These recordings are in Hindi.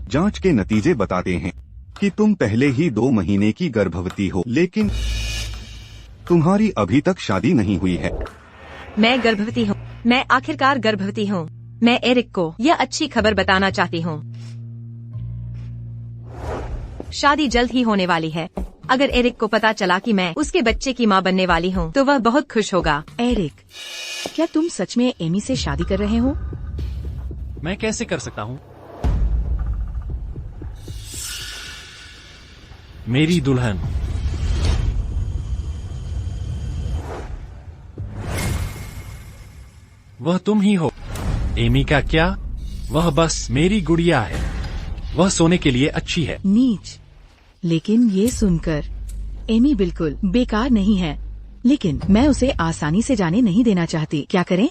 जांच के नतीजे बताते हैं कि तुम पहले ही 2 महीने की गर्भवती हो, लेकिन तुम्हारी अभी तक शादी नहीं हुई है। मैं गर्भवती हूँ। मैं आखिरकार गर्भवती हूँ। मैं एरिक को यह अच्छी खबर बताना चाहती हूँ। शादी जल्द ही होने वाली है। अगर एरिक को पता चला कि मैं उसके बच्चे की माँ बनने वाली हूँ तो वह बहुत खुश होगा। एरिक, क्या तुम सच में एमी से शादी कर रहे हो? मैं कैसे कर सकता हूँ? मेरी दुल्हन। वह तुम ही हो। एमी का क्या? वह बस मेरी गुड़िया है। वह सोने के लिए अच्छी है। नीच। लेकिन ये सुनकर एमी बिल्कुल बेकार नहीं है, लेकिन मैं उसे आसानी से जाने नहीं देना चाहती। क्या करें?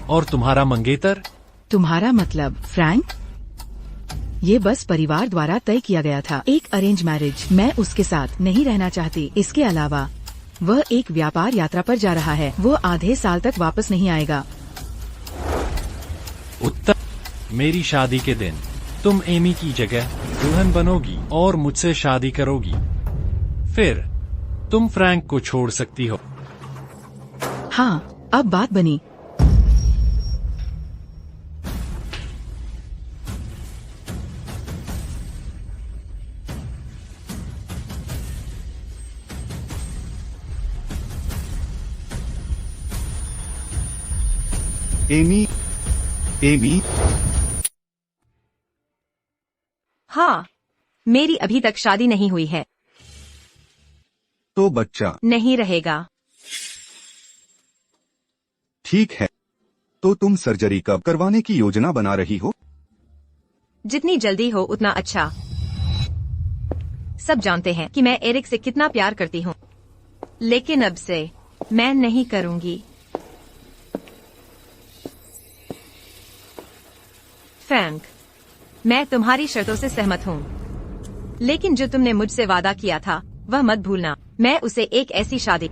और तुम्हारा मंगेतर? तुम्हारा मतलब फ्रैंक? ये बस परिवार द्वारा तय किया गया था, एक अरेंज मैरिज। मैं उसके साथ नहीं रहना चाहती। इसके अलावा वह एक व्यापार यात्रा पर जा रहा है। वो आधे साल तक वापस नहीं आएगा। उत्तर। मेरी शादी के दिन तुम एमी की जगह दुल्हन बनोगी और मुझसे शादी करोगी। फिर तुम फ्रैंक को छोड़ सकती हो। हाँ, अब बात बनी। एमी। हाँ, मेरी अभी तक शादी नहीं हुई है। तो बच्चा नहीं रहेगा। ठीक है, तो तुम सर्जरी कब करवाने की योजना बना रही हो? जितनी जल्दी हो उतना अच्छा। सब जानते हैं कि मैं एरिक से कितना प्यार करती हूँ, लेकिन अब से मैं नहीं करूँगी। फ्रैंक, मैं तुम्हारी शर्तों से सहमत हूँ, लेकिन जो तुमने मुझसे वादा किया था वह मत भूलना। मैं उसे एक ऐसी शादी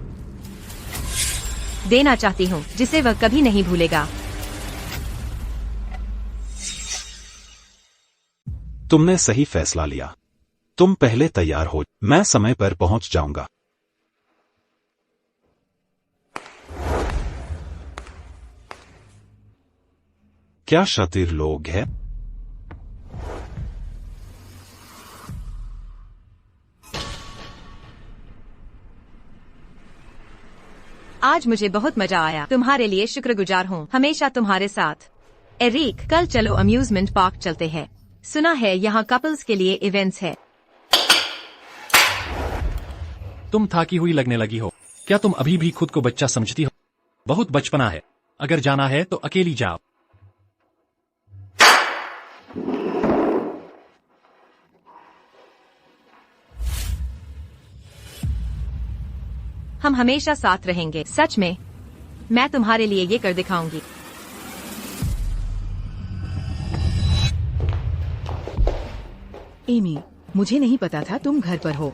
देना चाहती हूँ जिसे वह कभी नहीं भूलेगा। तुमने सही फैसला लिया। तुम पहले तैयार हो, मैं समय पर पहुंच जाऊंगा। क्या शातिर लोग हैं? आज मुझे बहुत मजा आया। तुम्हारे लिए शुक्रगुजार हूँ। हमेशा तुम्हारे साथ। एरिक, कल चलो अम्यूजमेंट पार्क चलते हैं। सुना है यहाँ कपल्स के लिए इवेंट्स है। तुम थाकी हुई लगने लगी हो। क्या तुम अभी भी खुद को बच्चा समझती हो? बहुत बचपना है। अगर जाना है तो अकेली जाओ। हम हमेशा साथ रहेंगे। सच में, मैं तुम्हारे लिए ये कर दिखाऊंगी। एमी, मुझे नहीं पता था तुम घर पर हो।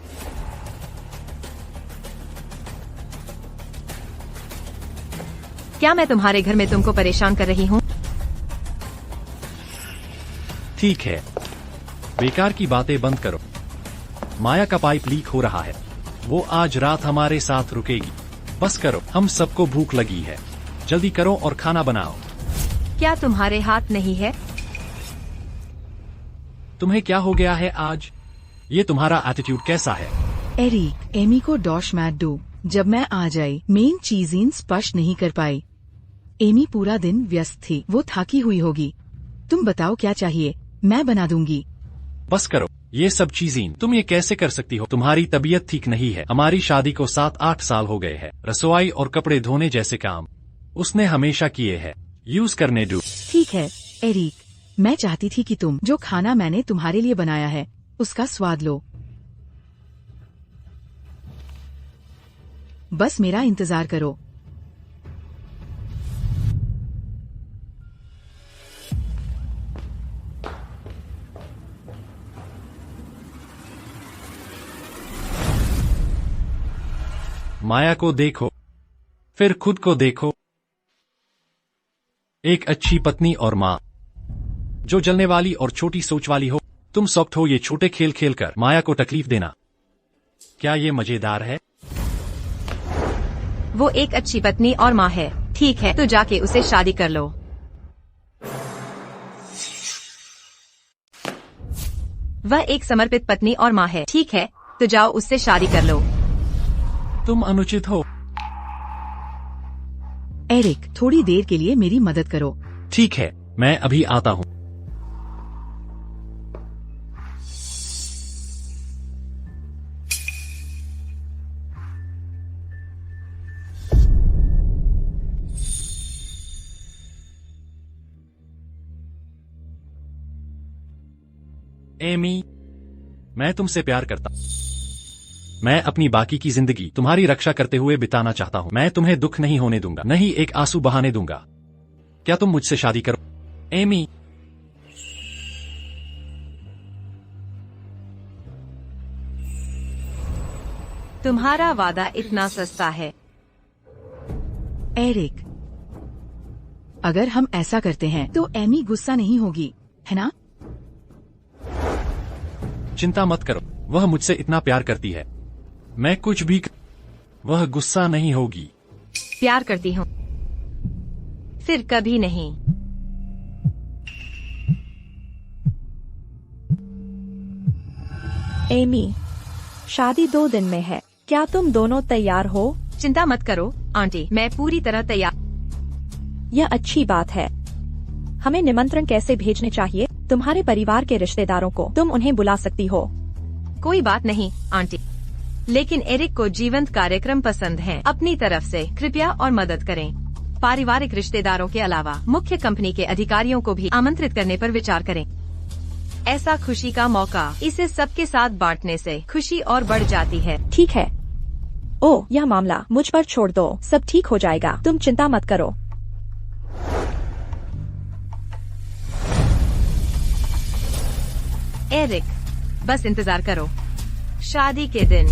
क्या मैं तुम्हारे घर में तुमको परेशान कर रही हूँ? ठीक है, बेकार की बातें बंद करो। माया का पाइप लीक हो रहा है। वो आज रात हमारे साथ रुकेगी। बस करो, हम सबको भूख लगी है। जल्दी करो और खाना बनाओ। क्या तुम्हारे हाथ नहीं है? तुम्हें क्या हो गया है आज? ये तुम्हारा एटीट्यूड कैसा है? एरिक, एमी को डॉश मैट दो। जब मैं आ जाई, मेन चीजें स्पष्ट नहीं कर पाई। एमी पूरा दिन व्यस्त थी। वो थाकी हुई होगी। तुम बताओ क्या चाहिए, मैं बना दूंगी। बस करो, ये सब चीजें तुम ये कैसे कर सकती हो? तुम्हारी तबीयत ठीक नहीं है। हमारी शादी को 7-8 साल हो गए हैं। रसोई और कपड़े धोने जैसे काम उसने हमेशा किए हैं। यूज करने दो। ठीक है एरिक, मैं चाहती थी कि तुम जो खाना मैंने तुम्हारे लिए बनाया है उसका स्वाद लो। बस मेरा इंतजार करो। माया को देखो, फिर खुद को देखो। एक अच्छी पत्नी और माँ। जो जलने वाली और छोटी सोच वाली हो। तुम सॉफ्ट हो ये छोटे खेल खेल कर माया को तकलीफ देना। क्या ये मजेदार है? वो एक अच्छी पत्नी और माँ है। ठीक है, तो जाके उसे शादी कर लो। वह एक समर्पित पत्नी और माँ है। ठीक है, तो जाओ उससे शादी कर लो। तुम अनुचित हो। एरिक, थोड़ी देर के लिए मेरी मदद करो। ठीक है, मैं अभी आता हूँ। एमी, मैं तुमसे प्यार करता हूं। मैं अपनी बाकी की जिंदगी तुम्हारी रक्षा करते हुए बिताना चाहता हूं। मैं तुम्हें दुख नहीं होने दूंगा, नहीं एक आंसू बहाने दूंगा। क्या तुम मुझसे शादी करो? एमी, तुम्हारा वादा इतना सस्ता है। एरिक, अगर हम ऐसा करते हैं तो एमी गुस्सा नहीं होगी, है ना? चिंता मत करो, वह मुझसे इतना प्यार करती है। मैं कुछ भी वह गुस्सा नहीं होगी। प्यार करती हूँ, फिर कभी नहीं। एमी, शादी 2 दिन में है। क्या तुम दोनों तैयार हो? चिंता मत करो आंटी, मैं पूरी तरह तैयार। यह अच्छी बात है। हमें निमंत्रण कैसे भेजने चाहिए? तुम्हारे परिवार के रिश्तेदारों को तुम उन्हें बुला सकती हो। कोई बात नहीं आंटी, लेकिन एरिक को जीवंत कार्यक्रम पसंद हैं। अपनी तरफ से कृपया और मदद करें। पारिवारिक रिश्तेदारों के अलावा मुख्य कंपनी के अधिकारियों को भी आमंत्रित करने पर विचार करें। ऐसा खुशी का मौका, इसे सबके साथ बांटने से खुशी और बढ़ जाती है। ठीक है। ओह, यह मामला मुझ पर छोड़ दो, सब ठीक हो जाएगा, तुम चिंता मत करो। एरिक, बस इंतजार करो। शादी के दिन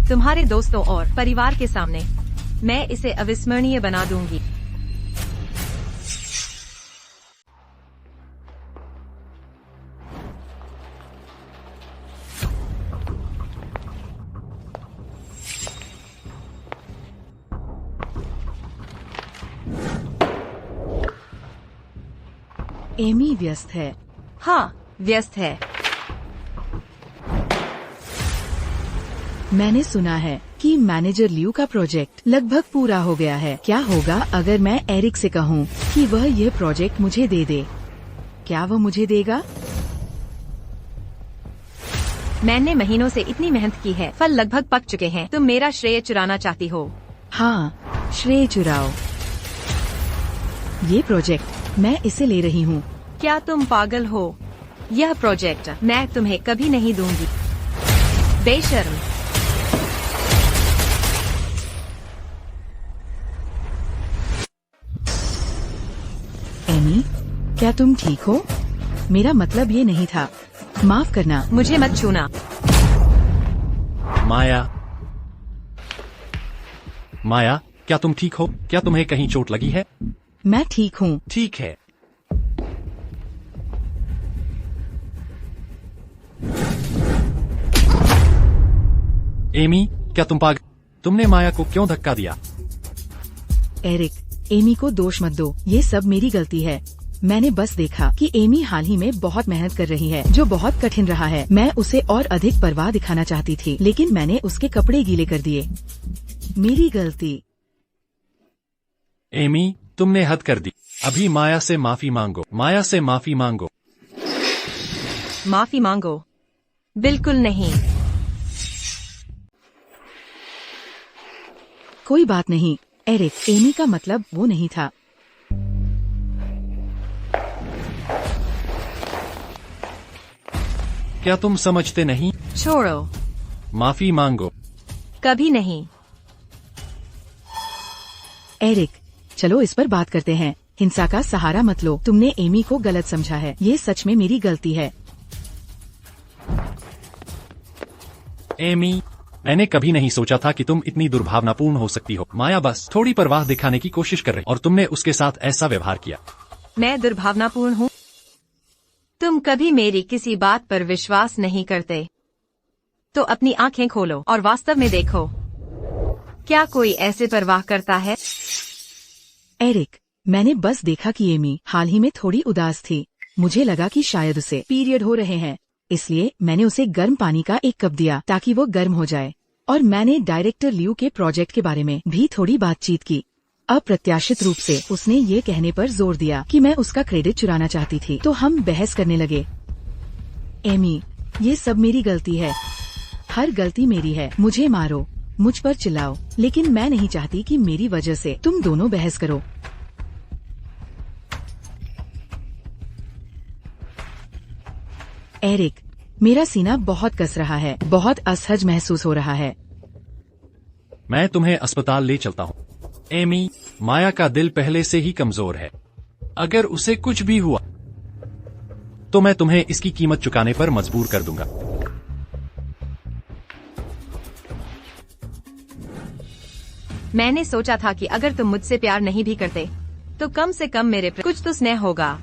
तुम्हारे दोस्तों और परिवार के सामने मैं इसे अविस्मरणीय बना दूंगी। एमी व्यस्त है। हाँ, व्यस्त है। मैंने सुना है कि मैनेजर लियू का प्रोजेक्ट लगभग पूरा हो गया है। क्या होगा अगर मैं एरिक से कहूँ कि वह यह प्रोजेक्ट मुझे दे दे? क्या वह मुझे देगा? मैंने महीनों से इतनी मेहनत की है, फल लगभग पक चुके हैं। तुम मेरा श्रेय चुराना चाहती हो? हाँ, श्रेय चुराओ। ये प्रोजेक्ट मैं इसे ले रही हूँ। क्या तुम पागल हो? यह प्रोजेक्ट मैं तुम्हें कभी नहीं दूंगी। बेशर्म। एमी, क्या तुम ठीक हो? मेरा मतलब ये नहीं था, माफ करना। मुझे मत छूना। माया, माया, क्या तुम ठीक हो? क्या तुम्हें कहीं चोट लगी है? मैं ठीक हूँ। ठीक है। एमी, क्या तुम पागल? तुमने माया को क्यों धक्का दिया? एरिक, एमी को दोष मत दो, ये सब मेरी गलती है। मैंने बस देखा कि एमी हाल ही में बहुत मेहनत कर रही है, जो बहुत कठिन रहा है। मैं उसे और अधिक परवाह दिखाना चाहती थी, लेकिन मैंने उसके कपड़े गीले कर दिए। मेरी गलती। एमी, तुमने हद कर दी। अभी माया से माफी मांगो। माया से माफी मांगो। माफी मांगो? बिल्कुल नहीं। कोई बात नहीं एरिक, एमी का मतलब वो नहीं था। क्या तुम समझते नहीं? छोड़ो। माफी मांगो। कभी नहीं। एरिक, चलो इस पर बात करते हैं। हिंसा का सहारा मत लो। तुमने एमी को गलत समझा है। ये सच में मेरी गलती है। एमी, मैंने कभी नहीं सोचा था कि तुम इतनी दुर्भावनापूर्ण हो सकती हो। माया बस थोड़ी परवाह दिखाने की कोशिश कर रही और तुमने उसके साथ ऐसा व्यवहार किया। मैं दुर्भावनापूर्ण हूँ? कभी मेरी किसी बात पर विश्वास नहीं करते, तो अपनी आंखें खोलो और वास्तव में देखो, क्या कोई ऐसे परवाह करता है? एरिक, मैंने बस देखा कि एमी हाल ही में थोड़ी उदास थी। मुझे लगा कि शायद उसे पीरियड हो रहे हैं, इसलिए मैंने उसे गर्म पानी का एक कप दिया ताकि वो गर्म हो जाए। और मैंने डायरेक्टर लियू के प्रोजेक्ट के बारे में भी थोड़ी बातचीत की। अप्रत्याशित रूप से उसने ये कहने पर जोर दिया कि मैं उसका क्रेडिट चुराना चाहती थी, तो हम बहस करने लगे। एमी, ये सब मेरी गलती है, हर गलती मेरी है। मुझे मारो, मुझ पर चिल्लाओ, लेकिन मैं नहीं चाहती कि मेरी वजह से तुम दोनों बहस करो। एरिक, मेरा सीना बहुत कस रहा है, बहुत असहज महसूस हो रहा है। मैं तुम्हें अस्पताल ले चलता हूँ। एमी, माया का दिल पहले से ही कमजोर है। अगर उसे कुछ भी हुआ तो मैं तुम्हें इसकी कीमत चुकाने पर मजबूर कर दूंगा। मैंने सोचा था कि अगर तुम मुझसे प्यार नहीं भी करते तो कम से कम मेरे प्रति कुछ तो स्नेह होगा,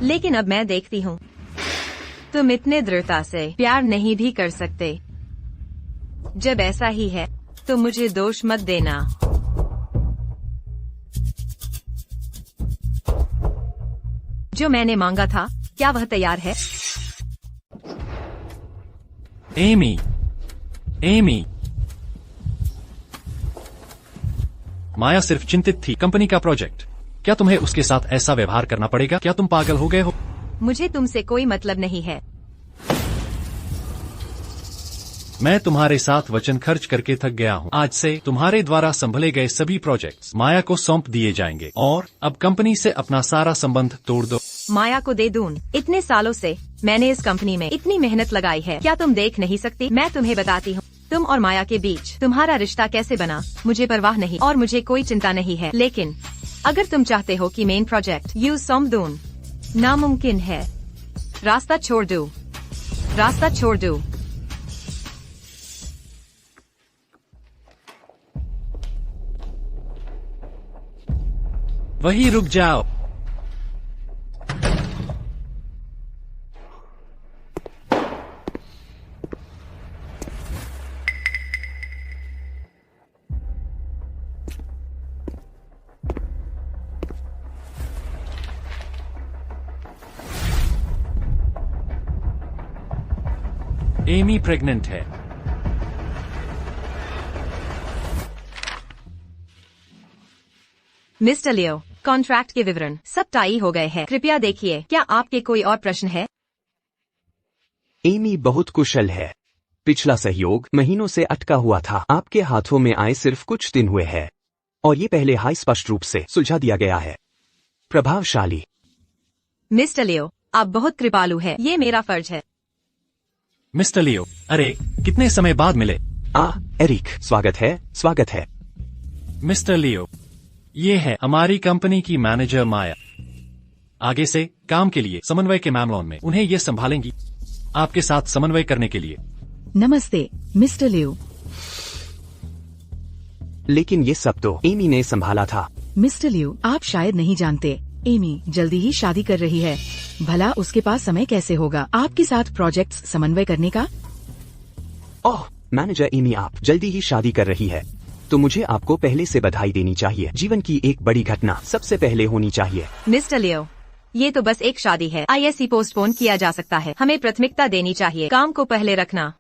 लेकिन अब मैं देखती हूँ तुम इतने दृढ़ता से प्यार नहीं भी कर सकते। जब ऐसा ही है तो मुझे दोष मत देना। जो मैंने मांगा था, क्या वह तैयार है? Amy, Amy. माया सिर्फ चिंतित थी। कंपनी का प्रोजेक्ट, क्या तुम्हें उसके साथ ऐसा व्यवहार करना पड़ेगा? क्या तुम पागल हो गए हो? मुझे तुमसे कोई मतलब नहीं है। मैं तुम्हारे साथ वचन खर्च करके थक गया हूँ। आज से तुम्हारे द्वारा संभले गए सभी प्रोजेक्ट्स माया को सौंप दिए जाएंगे और अब कंपनी से अपना सारा संबंध तोड़ दो। माया को दे दूं? इतने सालों से मैंने इस कंपनी में इतनी मेहनत लगाई है, क्या तुम देख नहीं सकती? मैं तुम्हें बताती हूँ, तुम और माया के बीच तुम्हारा रिश्ता कैसे बना मुझे परवाह नहीं और मुझे कोई चिंता नहीं है। लेकिन अगर तुम चाहते हो कि मेन प्रोजेक्ट यू सौंप दूं, नामुमकिन है। रास्ता छोड़ दो, रास्ता छोड़ दो। वही रुक जाओ। एमी प्रेग्नेंट है। मिस्टर लियो, कॉन्ट्रैक्ट के विवरण सब टाई हो गए हैं। कृपया देखिए, क्या आपके कोई और प्रश्न है? एमी बहुत कुशल है। पिछला सहयोग महीनों से अटका हुआ था, आपके हाथों में आए सिर्फ कुछ दिन हुए हैं और ये पहले हाई स्पष्ट रूप से सुलझा दिया गया है। प्रभावशाली। मिस्टर लियो, आप बहुत कृपालु हैं, ये मेरा फर्ज है। मिस्टर लियो, अरे कितने समय बाद मिले। एरिक, स्वागत है, स्वागत है। मिस्टर लियो, ये है हमारी कंपनी की मैनेजर माया। आगे से काम के लिए समन्वय के मामलों में उन्हें ये संभालेंगी, आपके साथ समन्वय करने के लिए। नमस्ते मिस्टर लियो। लेकिन ये सब तो एमी ने संभाला था। मिस्टर लियो, आप शायद नहीं जानते, एमी जल्दी ही शादी कर रही है। भला उसके पास समय कैसे होगा आपके साथ प्रोजेक्ट्स समन्वय करने का? ओह मैनेजर एमी, आप जल्दी ही शादी कर रही है तो मुझे आपको पहले से बधाई देनी चाहिए। जीवन की एक बड़ी घटना सबसे पहले होनी चाहिए। मिस्टर लियो, ये तो बस एक शादी है। ISC पोस्टपोन किया जा सकता है। हमें प्राथमिकता देनी चाहिए, काम को पहले रखना।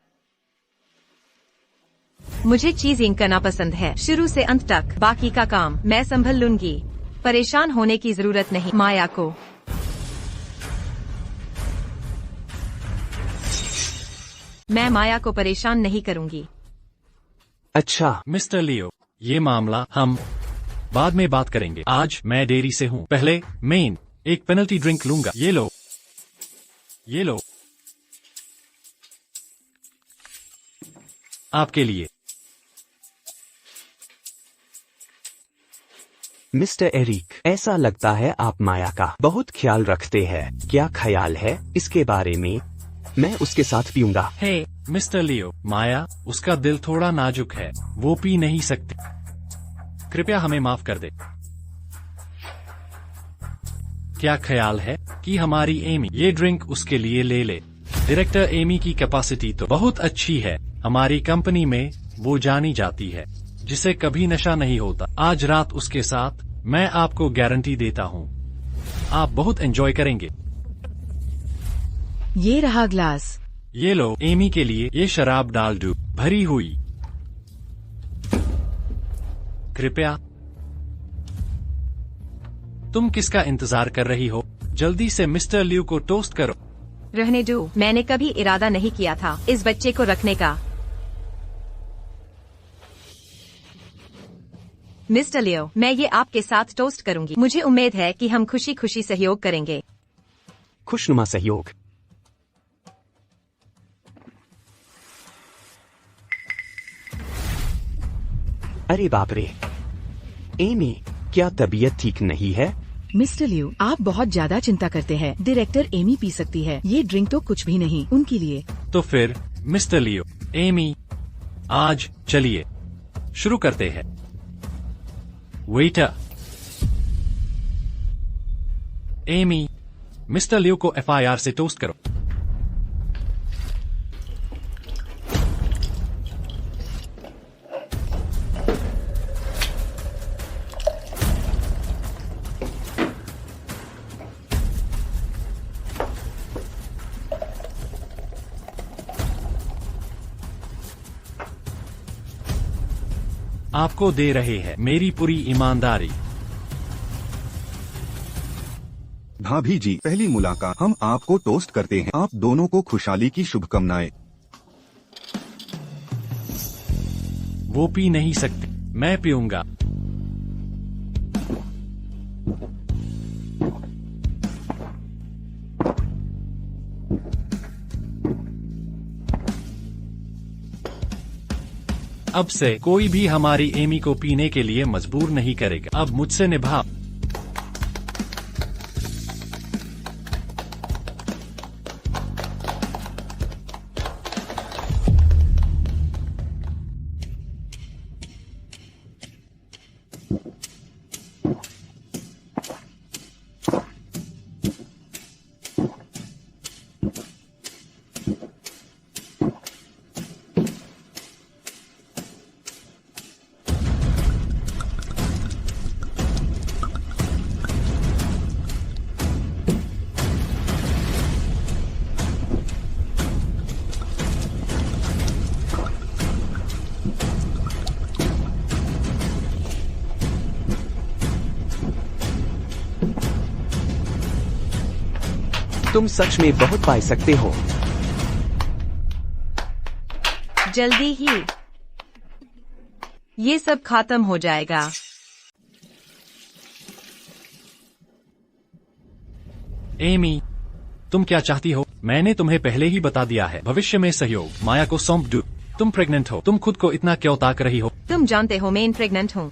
मुझे चीजिंग करना पसंद है, शुरू से अंत तक। बाकी का काम मैं संभल लूंगी, परेशान होने की जरूरत नहीं। माया को मैं माया को परेशान नहीं करूंगी। अच्छा मिस्टर लियो, ये मामला हम बाद में बात करेंगे। आज मैं देरी से हूँ। पहले मेन एक पेनल्टी ड्रिंक लूंगा। ये लो, ये लो, आपके लिए। मिस्टर एरिक, ऐसा लगता है आप माया का बहुत ख्याल रखते हैं। क्या ख्याल है इसके बारे में? मैं उसके साथ पीऊंगा। हे मिस्टर लियो, माया, उसका दिल थोड़ा नाजुक है, वो पी नहीं सकती। कृपया हमें माफ कर दे। क्या ख्याल है कि हमारी एमी ये ड्रिंक उसके लिए ले ले? डायरेक्टर, एमी की कैपेसिटी तो बहुत अच्छी है। हमारी कंपनी में वो जानी जाती है जिसे कभी नशा नहीं होता। आज रात उसके साथ मैं आपको गारंटी देता हूँ आप बहुत एंजॉय करेंगे। ये रहा ग्लास। ये लो, एमी के लिए ये शराब डाल दो, भरी हुई। कृपया। तुम किसका इंतजार कर रही हो? जल्दी से मिस्टर लियू को टोस्ट करो। रहने दो, मैंने कभी इरादा नहीं किया था इस बच्चे को रखने का। मिस्टर लियो, मैं ये आपके साथ टोस्ट करूंगी। मुझे उम्मीद है कि हम खुशी खुशी सहयोग करेंगे। खुशनुमा सहयोग। अरे बाप रे, एमी, क्या तबीयत ठीक नहीं है? मिस्टर लियू, आप बहुत ज्यादा चिंता करते हैं। डायरेक्टर, एमी पी सकती है। ये ड्रिंक तो कुछ भी नहीं उनके लिए। तो फिर मिस्टर लियो, एमी, आज चलिए शुरू करते हैं। वेटर, एमी, मिस्टर लियो को एफआईआर से टोस्ट करो। आपको दे रहे हैं मेरी पूरी ईमानदारी। भाभी जी, पहली मुलाकात, हम आपको टोस्ट करते हैं। आप दोनों को खुशहाली की शुभकामनाएं। वो पी नहीं सकती, मैं पीऊंगा। अब से कोई भी हमारी एमी को पीने के लिए मजबूर नहीं करेगा। अब मुझसे निभा। तुम सच में बहुत पाई सकते हो। जल्दी ही ये सब खत्म हो जाएगा। एमी, तुम क्या चाहती हो? मैंने तुम्हें पहले ही बता दिया है। भविष्य में सहयोग माया को सौंप दो। तुम प्रेग्नेंट हो। तुम खुद को इतना क्यों ताक रही हो? तुम जानते हो मैं प्रेग्नेंट हूँ।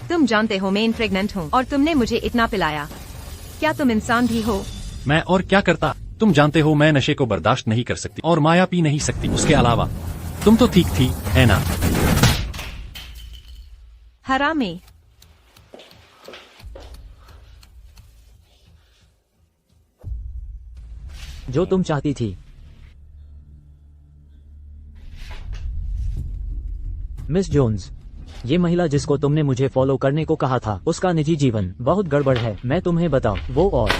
तुम जानते हो मैं प्रेग्नेंट हूँ और तुमने मुझे इतना पिलाया। क्या तुम इंसान भी हो? मैं और क्या करता? तुम जानते हो मैं नशे को बर्दाश्त नहीं कर सकती और माया पी नहीं सकती। उसके अलावा तुम तो ठीक थी, है ना? हरामी। जो तुम चाहती थी। मिस जोन्स, ये महिला जिसको तुमने मुझे फॉलो करने को कहा था, उसका निजी जीवन बहुत गड़बड़ है। मैं तुम्हें बताऊं, वो और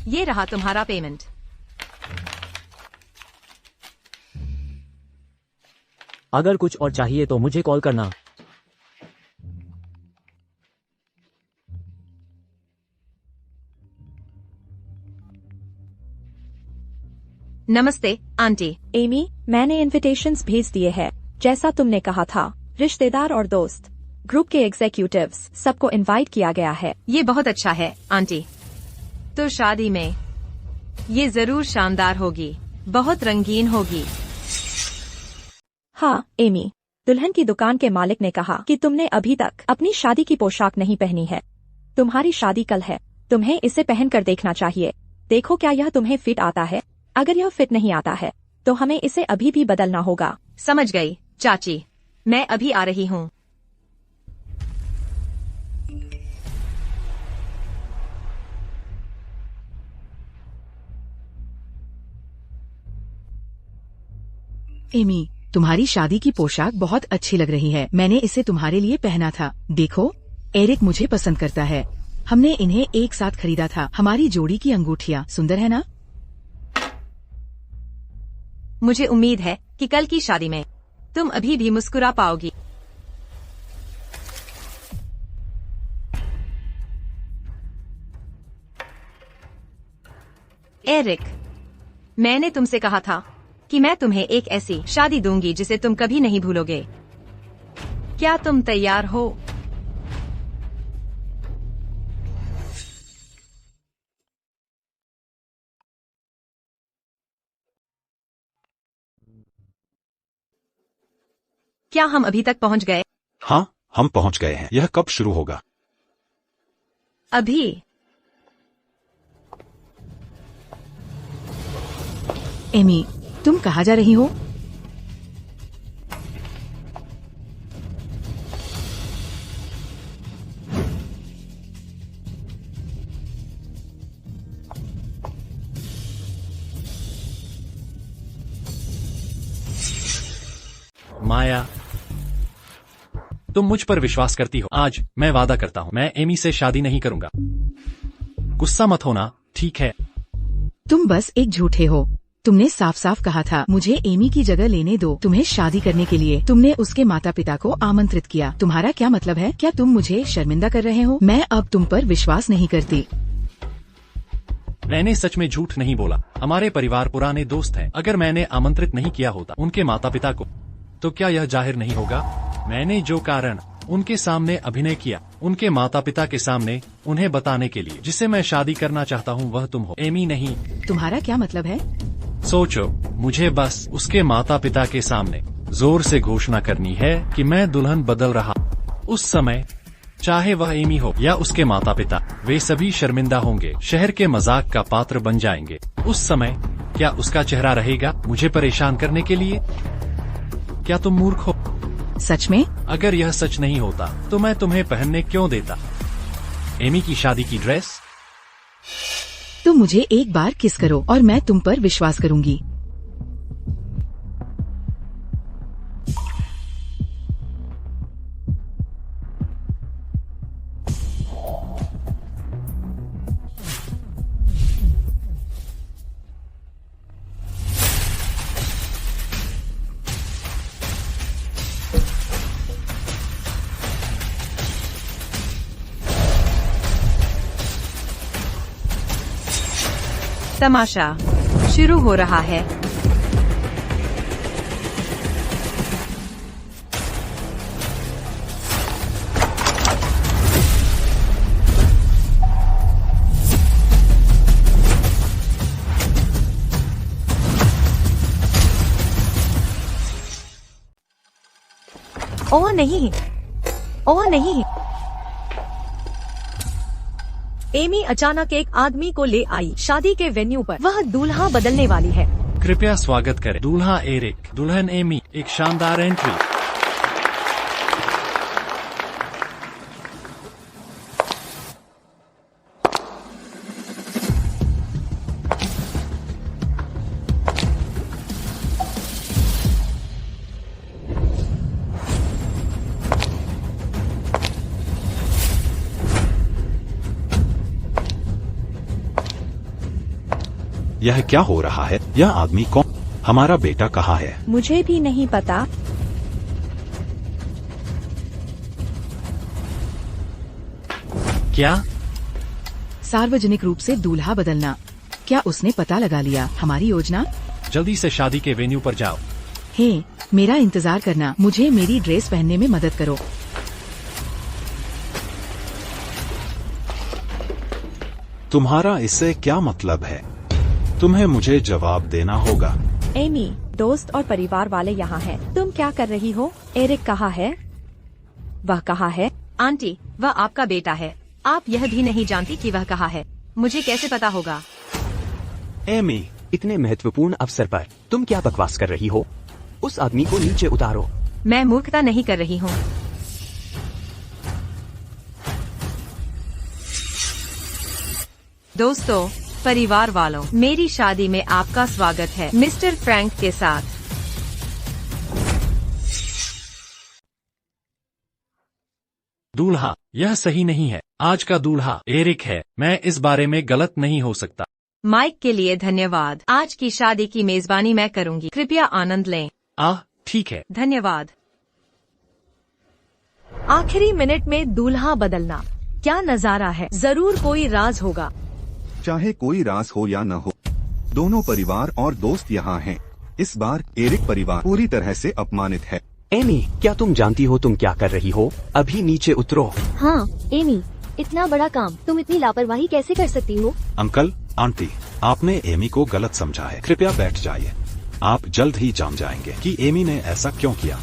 ये रहा तुम्हारा पेमेंट। अगर कुछ और चाहिए तो मुझे कॉल करना। नमस्ते आंटी। एमी, मैंने इनविटेशंस भेज दिए हैं जैसा तुमने कहा था। रिश्तेदार और दोस्त, ग्रुप के एग्जीक्यूटिव्स, सबको इनवाइट किया गया है। ये बहुत अच्छा है आंटी। तो शादी में ये जरूर शानदार होगी, बहुत रंगीन होगी। हाँ एमी, दुल्हन की दुकान के मालिक ने कहा कि तुमने अभी तक अपनी शादी की पोशाक नहीं पहनी है। तुम्हारी शादी कल है, तुम्हें इसे पहनकर देखना चाहिए। देखो क्या यह तुम्हें फिट आता है। अगर यह फिट नहीं आता है तो हमें इसे अभी भी बदलना होगा। समझ गई चाची, मैं अभी आ रही हूँ। एमी, तुम्हारी शादी की पोशाक बहुत अच्छी लग रही है। मैंने इसे तुम्हारे लिए पहना था। देखो, एरिक मुझे पसंद करता है। हमने इन्हें एक साथ खरीदा था। हमारी जोड़ी की अंगूठियाँ सुंदर है ना? मुझे उम्मीद है कि कल की शादी में तुम अभी भी मुस्कुरा पाओगी। एरिक, मैंने तुमसे कहा था कि मैं तुम्हें एक ऐसी शादी दूंगी जिसे तुम कभी नहीं भूलोगे। क्या तुम तैयार हो? क्या हम अभी तक पहुंच गए? हाँ, हम पहुंच गए हैं। यह कब शुरू होगा? अभी। एमी, तुम कहाँ जा रही हो? माया, तुम मुझ पर विश्वास करती हो। आज मैं वादा करता हूँ, मैं एमी से शादी नहीं करूंगा। गुस्सा मत होना, ठीक है? तुम बस एक झूठे हो। तुमने साफ साफ कहा था मुझे एमी की जगह लेने दो तुम्हें शादी करने के लिए। तुमने उसके माता पिता को आमंत्रित किया। तुम्हारा क्या मतलब है? क्या तुम मुझे शर्मिंदा कर रहे हो? मैं अब तुम पर विश्वास नहीं करती। मैंने सच में झूठ नहीं बोला। हमारे परिवार पुराने दोस्त हैं। अगर मैंने आमंत्रित नहीं किया होता उनके माता पिता को, तो क्या यह जाहिर नहीं होगा? मैंने जो कारण उनके सामने अभिनय किया, उनके माता पिता के सामने उन्हें बताने के लिए, जिसे मैं शादी करना चाहता हूँ वह तुम हो, एमी नहीं। तुम्हारा क्या मतलब है? सोचो, मुझे बस उसके माता पिता के सामने जोर से घोषणा करनी है कि मैं दुल्हन बदल रहा। उस समय चाहे वह एमी हो या उसके माता पिता, वे सभी शर्मिंदा होंगे, शहर के मजाक का पात्र बन जाएंगे। उस समय क्या उसका चेहरा रहेगा मुझे परेशान करने के लिए? क्या तुम मूर्ख हो? सच में? अगर यह सच नहीं होता तो मैं तुम्हें पहनने क्यों देता एमी की शादी की ड्रेस? तुम मुझे एक बार किस करो और मैं तुम पर विश्वास करूंगी। तमाशा शुरू हो रहा है। ओह नहीं, ओह नहीं। एमी अचानक एक आदमी को ले आई शादी के वेन्यू पर। वह दूल्हा बदलने वाली है। कृपया स्वागत करें, दूल्हा एरिक, दुल्हन एमी। एक शानदार एंट्री। यह क्या हो रहा है? यह आदमी कौन? हमारा बेटा कहाँ है? मुझे भी नहीं पता। क्या? सार्वजनिक रूप से दूल्हा बदलना। क्या उसने पता लगा लिया हमारी योजना? जल्दी से शादी के वेन्यू पर जाओ। हे, मेरा इंतजार करना। मुझे मेरी ड्रेस पहनने में मदद करो। तुम्हारा इससे क्या मतलब है? तुम्हें मुझे जवाब देना होगा। एमी, दोस्त और परिवार वाले यहाँ हैं। तुम क्या कर रही हो? एरिक कहाँ है? वह कहाँ है? आंटी, वह आपका बेटा है। आप यह भी नहीं जानती कि वह कहाँ है। मुझे कैसे पता होगा? एमी, इतने महत्वपूर्ण अवसर पर तुम क्या बकवास कर रही हो? उस आदमी को नीचे उतारो। मैं मूर्खता नहीं कर रही हूँ। दोस्तों, परिवार वालों, मेरी शादी में आपका स्वागत है मिस्टर फ्रैंक के साथ। दूल्हा, यह सही नहीं है। आज का दूल्हा एरिक है। मैं इस बारे में गलत नहीं हो सकता। माइक के लिए धन्यवाद। आज की शादी की मेजबानी मैं करूंगी। कृपया आनंद लें। ठीक है। धन्यवाद। आखिरी मिनट में दूल्हा बदलना, क्या नजारा है। जरूर कोई राज होगा। चाहे कोई राज हो या न हो, दोनों परिवार और दोस्त यहाँ हैं। इस बार एरिक परिवार पूरी तरह से अपमानित है। एमी, क्या तुम जानती हो तुम क्या कर रही हो? अभी नीचे उतरो। हाँ एमी, इतना बड़ा काम तुम इतनी लापरवाही कैसे कर सकती हो? अंकल, आंटी, आपने एमी को गलत समझा है। कृपया बैठ जाइए। आप जल्द ही जान जाएंगे कि एमी ने ऐसा क्यों किया।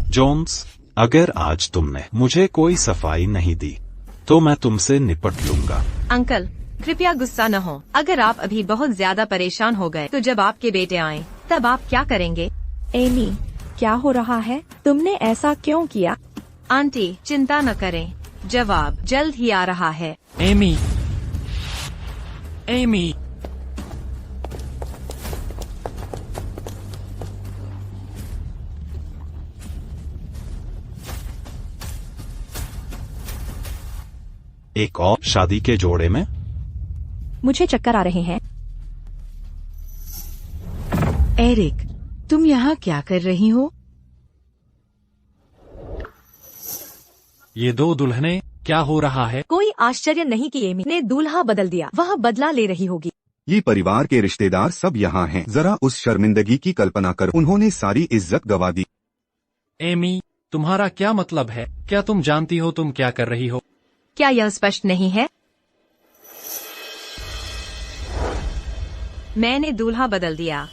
जोन्स, अगर आज तुमने मुझे कोई सफाई नहीं दी तो मैं तुमसे निपट लूंगा। अंकल, कृपया गुस्सा न हो। अगर आप अभी बहुत ज्यादा परेशान हो गए तो जब आपके बेटे आए तब आप क्या करेंगे? एमी, क्या हो रहा है? तुमने ऐसा क्यों किया? आंटी, चिंता न करें, जवाब जल्द ही आ रहा है। एमी, एक और शादी के जोड़े में मुझे चक्कर आ रहे हैं। एरिक, तुम यहाँ क्या कर रही हो? ये दो दुल्हने, क्या हो रहा है? कोई आश्चर्य नहीं कि एमी ने दूल्हा बदल दिया। वह बदला ले रही होगी। ये परिवार के रिश्तेदार सब यहाँ हैं। जरा उस शर्मिंदगी की कल्पना करो। उन्होंने सारी इज्जत गवा दी। एमी, तुम्हारा क्या मतलब है? क्या तुम जानती हो तुम क्या कर रही हो? क्या यह स्पष्ट नहीं है? मैंने दूल्हा बदल दिया।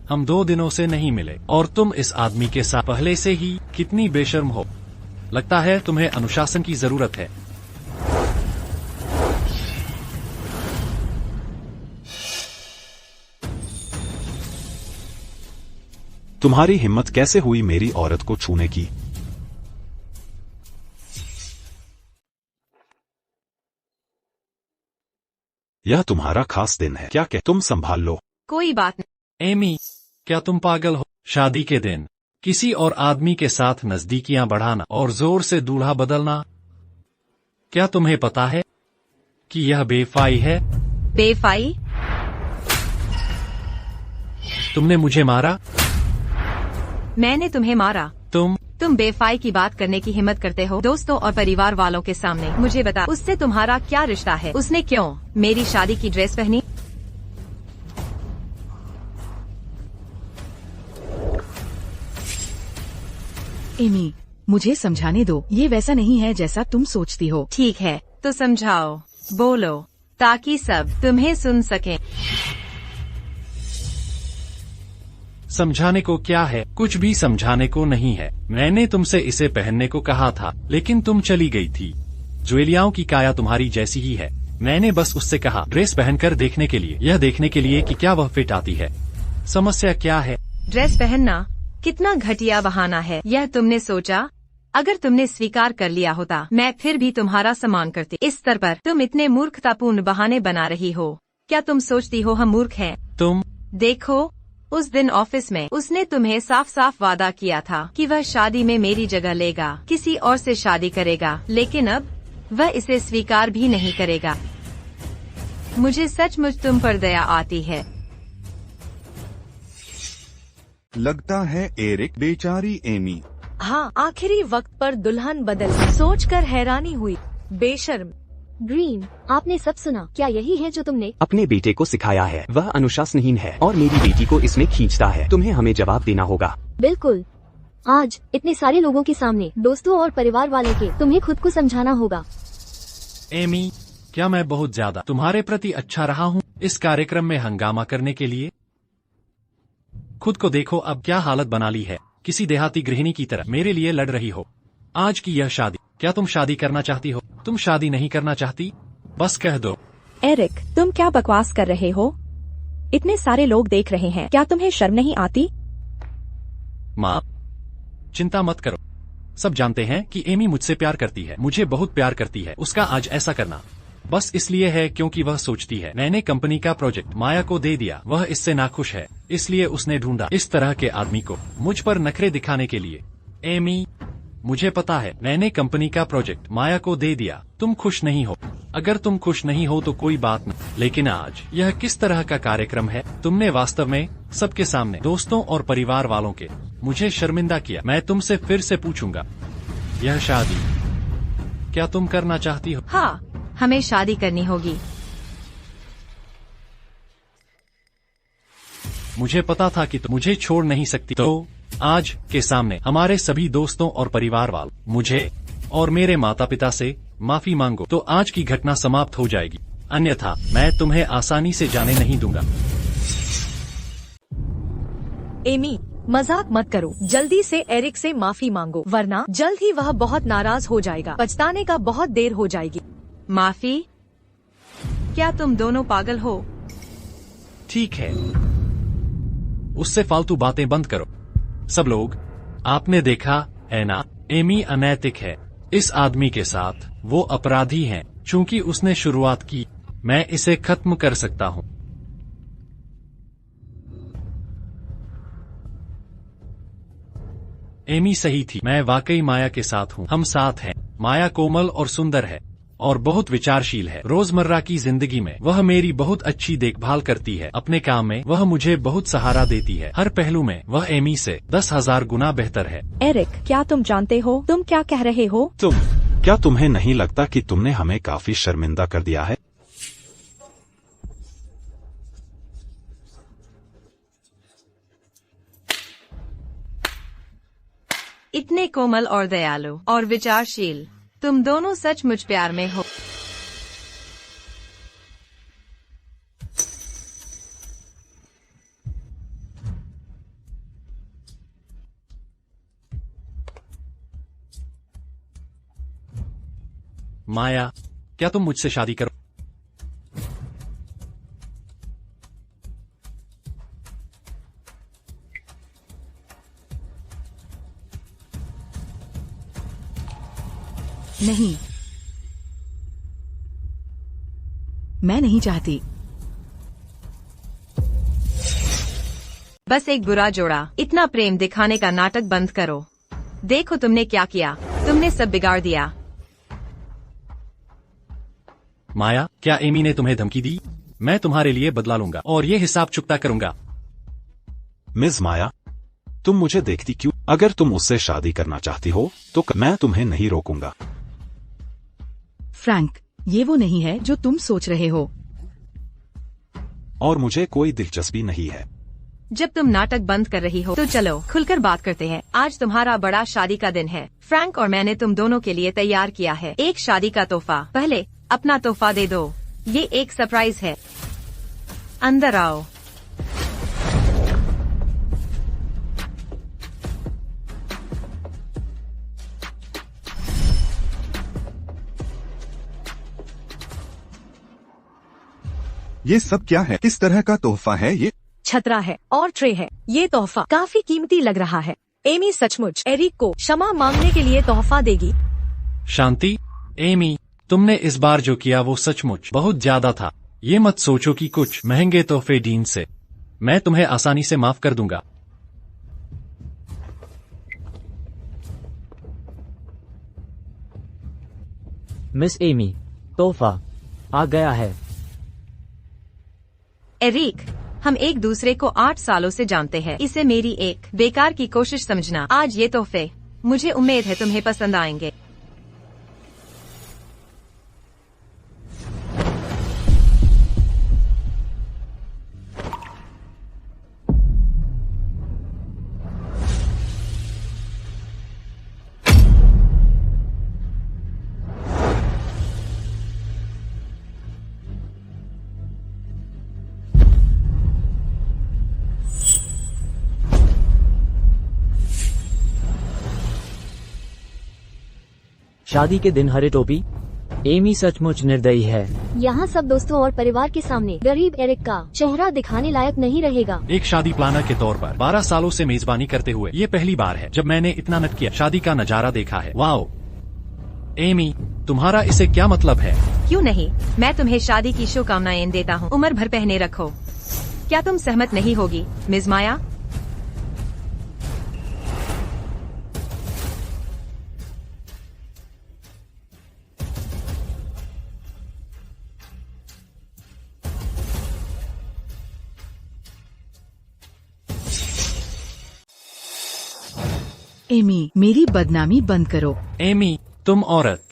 हम 2 दिनों से नहीं मिले और तुम इस आदमी के साथ पहले से ही कितनी बेशर्म हो। लगता है तुम्हें अनुशासन की जरूरत है। तुम्हारी हिम्मत कैसे हुई मेरी औरत को छूने की? यह तुम्हारा खास दिन है। क्या तुम संभाल लो। कोई बात नहीं। एमी, क्या तुम पागल हो? शादी के दिन किसी और आदमी के साथ नजदीकियां बढ़ाना और जोर से दूल्हा बदलना, क्या तुम्हें पता है कि यह बेवफाई है? बेवफाई? तुमने मुझे मारा। मैंने तुम्हें मारा। तुम बेवफाई की बात करने की हिम्मत करते हो दोस्तों और परिवार वालों के सामने। मुझे बता, उससे तुम्हारा क्या रिश्ता है? उसने क्यों मेरी शादी की ड्रेस पहनी? एमी, मुझे समझाने दो। ये वैसा नहीं है जैसा तुम सोचती हो। ठीक है, तो समझाओ, बोलो, ताकि सब तुम्हें सुन सकें। समझाने को क्या है? कुछ भी समझाने को नहीं है। मैंने तुमसे इसे पहनने को कहा था, लेकिन तुम चली गई थी। ज्वेलियाओं की काया तुम्हारी जैसी ही है। मैंने बस उससे कहा ड्रेस पहनकर देखने के लिए, यह देखने के लिए कि क्या वह फिट आती है। समस्या क्या है? ड्रेस पहनना कितना घटिया बहाना है। यह तुमने सोचा? अगर तुमने स्वीकार कर लिया होता, मैं फिर भी तुम्हारा सम्मान करती। इस स्तर पर तुम इतने मूर्खतापूर्ण बहाने बना रही हो। क्या तुम सोचती हो हम मूर्ख हैं? तुम देखो, उस दिन ऑफिस में उसने तुम्हें साफ साफ वादा किया था कि वह शादी में मेरी जगह लेगा, किसी और से शादी करेगा, लेकिन अब वह इसे स्वीकार भी नहीं करेगा। मुझे सचमुच तुम पर दया आती है। लगता है एरिक, बेचारी एमी। हाँ, आखिरी वक्त पर दुल्हन बदल, सोचकर हैरानी हुई। बेशर्म। ग्रीन, आपने सब सुना। क्या यही है जो तुमने अपने बेटे को सिखाया है? वह अनुशासनहीन है और मेरी बेटी को इसमें खींचता है। तुम्हें हमें जवाब देना होगा। बिल्कुल, आज इतने सारे लोगों के सामने, दोस्तों और परिवार वाले के, तुम्हें खुद को समझाना होगा। एमी, क्या मैं बहुत ज्यादा तुम्हारे प्रति अच्छा रहा हूँ इस कार्यक्रम में हंगामा करने के लिए? खुद को देखो, अब क्या हालत बना ली है। किसी देहाती गृहिणी की तरह मेरे लिए लड़ रही हो। आज की यह शादी, क्या तुम शादी करना चाहती हो? तुम शादी नहीं करना चाहती? बस कह दो। एरिक, तुम क्या बकवास कर रहे हो? इतने सारे लोग देख रहे हैं, क्या तुम्हें शर्म नहीं आती? माँ, चिंता मत करो। सब जानते हैं कि एमी मुझसे प्यार करती है, मुझे बहुत प्यार करती है। उसका आज ऐसा करना बस इसलिए है क्योंकि वह सोचती है मैंने कंपनी का प्रोजेक्ट माया को दे दिया। वह इससे नाखुश है, इसलिए उसने ढूंढा इस तरह के आदमी को मुझ पर नखरे दिखाने के लिए। एमी, मुझे पता है मैंने कंपनी का प्रोजेक्ट माया को दे दिया। तुम खुश नहीं हो। अगर तुम खुश नहीं हो तो कोई बात नहीं, लेकिन आज यह किस तरह का कार्यक्रम है? तुमने वास्तव में सबके सामने, दोस्तों और परिवार वालों के, मुझे शर्मिंदा किया। मैं तुमसे फिर से पूछूंगा, यह शादी क्या तुम करना चाहती हो? हाँ, हमें शादी करनी होगी। मुझे पता था कि तुम मुझे छोड़ नहीं सकती। तो आज के सामने हमारे सभी दोस्तों और परिवार वालों, मुझे और मेरे माता पिता से माफी मांगो, तो आज की घटना समाप्त हो जाएगी। अन्यथा मैं तुम्हें आसानी से जाने नहीं दूंगा। एमी, मजाक मत करो। जल्दी से एरिक से माफी मांगो, वरना जल्द ही वह बहुत नाराज हो जाएगा। पछताने का बहुत देर हो जाएगी। माफी? क्या तुम दोनों पागल हो? ठीक है, उससे फालतू बातें बंद करो। सब लोग, आपने देखा है ना, एमी अनैतिक है इस आदमी के साथ। वो अपराधी है। चूंकि उसने शुरुआत की, मैं इसे खत्म कर सकता हूँ। एमी सही थी, मैं वाकई माया के साथ हूँ। हम साथ हैं। माया कोमल और सुंदर है और बहुत विचारशील है। रोजमर्रा की जिंदगी में वह मेरी बहुत अच्छी देखभाल करती है। अपने काम में वह मुझे बहुत सहारा देती है। हर पहलू में वह एमी से 10,000 गुना बेहतर है। एरिक, क्या तुम जानते हो तुम क्या कह रहे हो? क्या तुम्हें नहीं लगता कि तुमने हमें काफी शर्मिंदा कर दिया है? इतने कोमल और दयालु और विचारशील, तुम दोनों सचमुच प्यार में हो। माया, क्या तुम मुझसे शादी करो? नहीं, मैं नहीं चाहती। बस एक बुरा जोड़ा। इतना प्रेम दिखाने का नाटक बंद करो। देखो तुमने क्या किया। तुमने सब बिगाड़ दिया। माया, क्या एमी ने तुम्हें धमकी दी? मैं तुम्हारे लिए बदला लूंगा और ये हिसाब चुकता करूंगा। मिस माया, तुम मुझे देखती क्यों? अगर तुम उससे शादी करना चाहती हो तो मैं तुम्हें नहीं रोकूंगा। फ्रैंक, ये वो नहीं है जो तुम सोच रहे हो। और मुझे कोई दिलचस्पी नहीं है। जब तुम नाटक बंद कर रही हो तो चलो खुलकर बात करते हैं। आज तुम्हारा बड़ा शादी का दिन है। फ्रैंक और मैंने तुम दोनों के लिए तैयार किया है एक शादी का तोहफा। पहले अपना तोहफा दे दो। ये एक सरप्राइज है। अंदर आओ। ये सब क्या है? किस तरह का तोहफा है ये? छतरा है और ट्रे है। ये तोहफा काफी कीमती लग रहा है। एमी सचमुच एरिक को क्षमा मांगने के लिए तोहफा देगी। शांति, एमी, तुमने इस बार जो किया वो सचमुच बहुत ज्यादा था। ये मत सोचो कि कुछ महंगे तोहफे डीन से मैं तुम्हें आसानी से माफ कर दूंगा। मिस एमी, तोहफा आ गया है। एरिक, हम एक दूसरे को 8 सालों से जानते हैं। इसे मेरी एक बेकार की कोशिश समझना। आज ये तोहफे, मुझे उम्मीद है तुम्हें पसंद आएंगे। शादी के दिन हरे टोपी, एमी सचमुच निर्दयी है। यहाँ सब दोस्तों और परिवार के सामने गरीब एरिक का चेहरा दिखाने लायक नहीं रहेगा। एक शादी प्लानर के तौर पर 12 सालों से मेजबानी करते हुए ये पहली बार है जब मैंने इतना नट किया शादी का नजारा देखा है। वाओ एमी, तुम्हारा इसे क्या मतलब है? क्यों नहीं, मैं तुम्हें शादी की शुभकामनाएं देता हूँ। उम्र भर पहने रखो। क्या तुम सहमत नहीं होगी, मिस माया? एमी, मेरी बदनामी बंद करो। एमी, तुम औरत।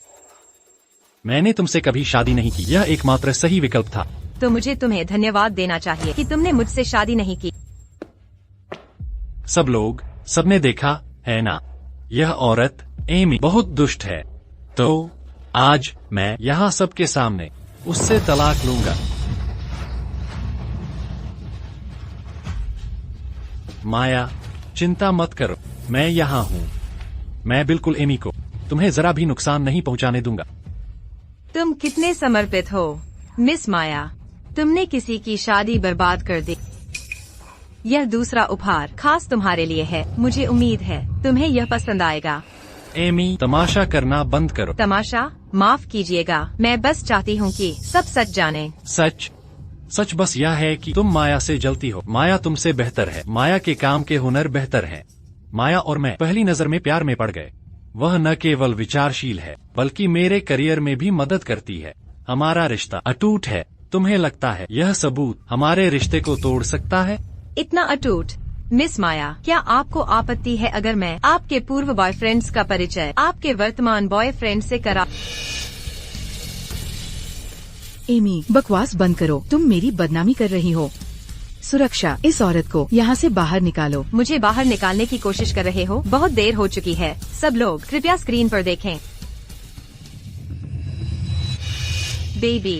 मैंने तुमसे कभी शादी नहीं की। यह एकमात्र सही विकल्प था। तो मुझे तुम्हें धन्यवाद देना चाहिए कि तुमने मुझसे शादी नहीं की। सबने देखा है ना, यह औरत एमी बहुत दुष्ट है। तो आज मैं यहाँ सबके सामने उससे तलाक लूंगा। माया, चिंता मत करो, मैं यहाँ हूँ। मैं बिल्कुल एमी को तुम्हें जरा भी नुकसान नहीं पहुँचाने दूंगा। तुम कितने समर्पित हो, मिस माया। तुमने किसी की शादी बर्बाद कर दी। यह दूसरा उपहार खास तुम्हारे लिए है। मुझे उम्मीद है तुम्हें यह पसंद आएगा। एमी, तमाशा करना बंद करो। तमाशा? माफ कीजिएगा, मैं बस चाहती हूँ कि सब सच जाने। सच बस यह है कि तुम माया से जलती हो। माया तुमसे बेहतर है। माया के काम के हुनर बेहतर हैं। माया और मैं पहली नजर में प्यार में पड़ गए। वह न केवल विचारशील है बल्कि मेरे करियर में भी मदद करती है। हमारा रिश्ता अटूट है। तुम्हें लगता है यह सबूत हमारे रिश्ते को तोड़ सकता है? इतना अटूट? मिस माया, क्या आपको आपत्ति है अगर मैं आपके पूर्व बॉयफ्रेंड्स का परिचय आपके वर्तमान बॉयफ्रेंड से करा? एमी, बकवास बंद करो। तुम मेरी बदनामी कर रही हो। सुरक्षा, इस औरत को यहाँ से बाहर निकालो। मुझे बाहर निकालने की कोशिश कर रहे हो? बहुत देर हो चुकी है। सब लोग कृपया स्क्रीन पर देखें। बेबी,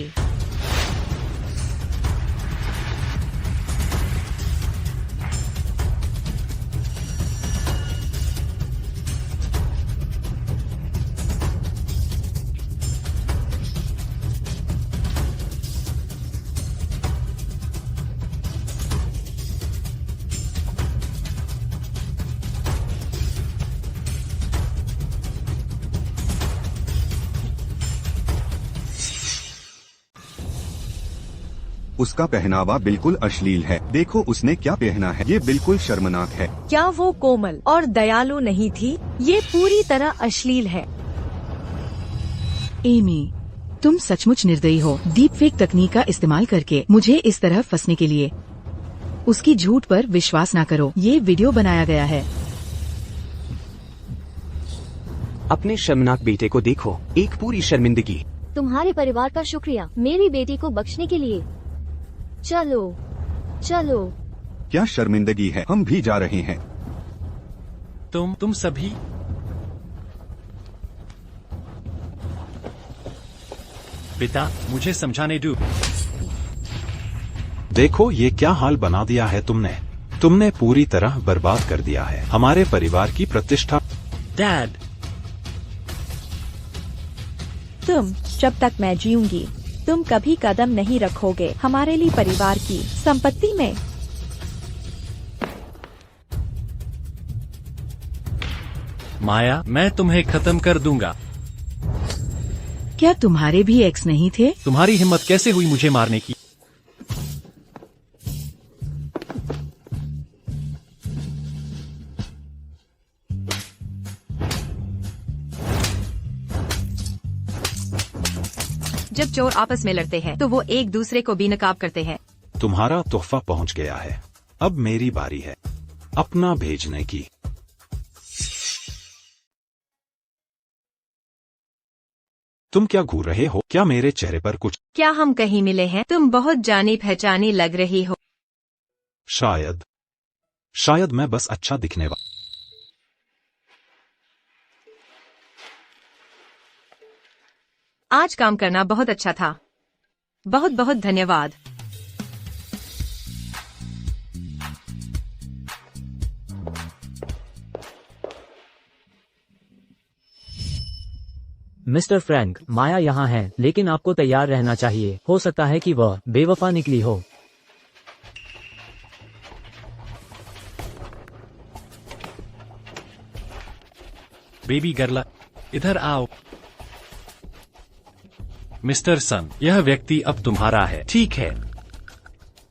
उसका पहनावा बिल्कुल अश्लील है। देखो उसने क्या पहना है, ये बिल्कुल शर्मनाक है। क्या वो कोमल और दयालु नहीं थी? ये पूरी तरह अश्लील है। एमी, तुम सचमुच निर्दयी हो। डीप फेक तकनीक का इस्तेमाल करके मुझे इस तरह फंसने के लिए। उसकी झूठ पर विश्वास ना करो। ये वीडियो बनाया गया है। अपने शर्मनाक बेटे को देखो, एक पूरी शर्मिंदगी। तुम्हारे परिवार का शुक्रिया मेरी बेटी को बख्शने के लिए। चलो चलो। क्या शर्मिंदगी है, हम भी जा रहे हैं। तुम सभी पिता, मुझे समझाने दो। देखो ये क्या हाल बना दिया है तुमने पूरी तरह बर्बाद कर दिया है हमारे परिवार की प्रतिष्ठा। डैड, तुम, जब तक मैं जीऊंगी, तुम कभी कदम नहीं रखोगे हमारे लिए परिवार की संपत्ति में। माया, मैं तुम्हें खत्म कर दूंगा। क्या तुम्हारे भी एक्स नहीं थे? तुम्हारी हिम्मत कैसे हुई मुझे मारने की? जब चोर आपस में लड़ते हैं तो वो एक दूसरे को बेनकाब करते हैं। तुम्हारा तोहफा पहुंच गया है। अब मेरी बारी है अपना भेजने की। तुम क्या घूर रहे हो? क्या मेरे चेहरे पर कुछ? क्या हम कहीं मिले हैं? तुम बहुत जानी पहचानी लग रही हो। शायद मैं बस अच्छा दिखने वाला। आज काम करना बहुत अच्छा था। बहुत बहुत धन्यवाद। मिस्टर फ्रैंक, माया यहाँ है, लेकिन आपको तैयार रहना चाहिए। हो सकता है कि वह बेवफा निकली हो। बेबी गर्ल, इधर आओ। मिस्टर सन, यह व्यक्ति अब तुम्हारा है। ठीक है,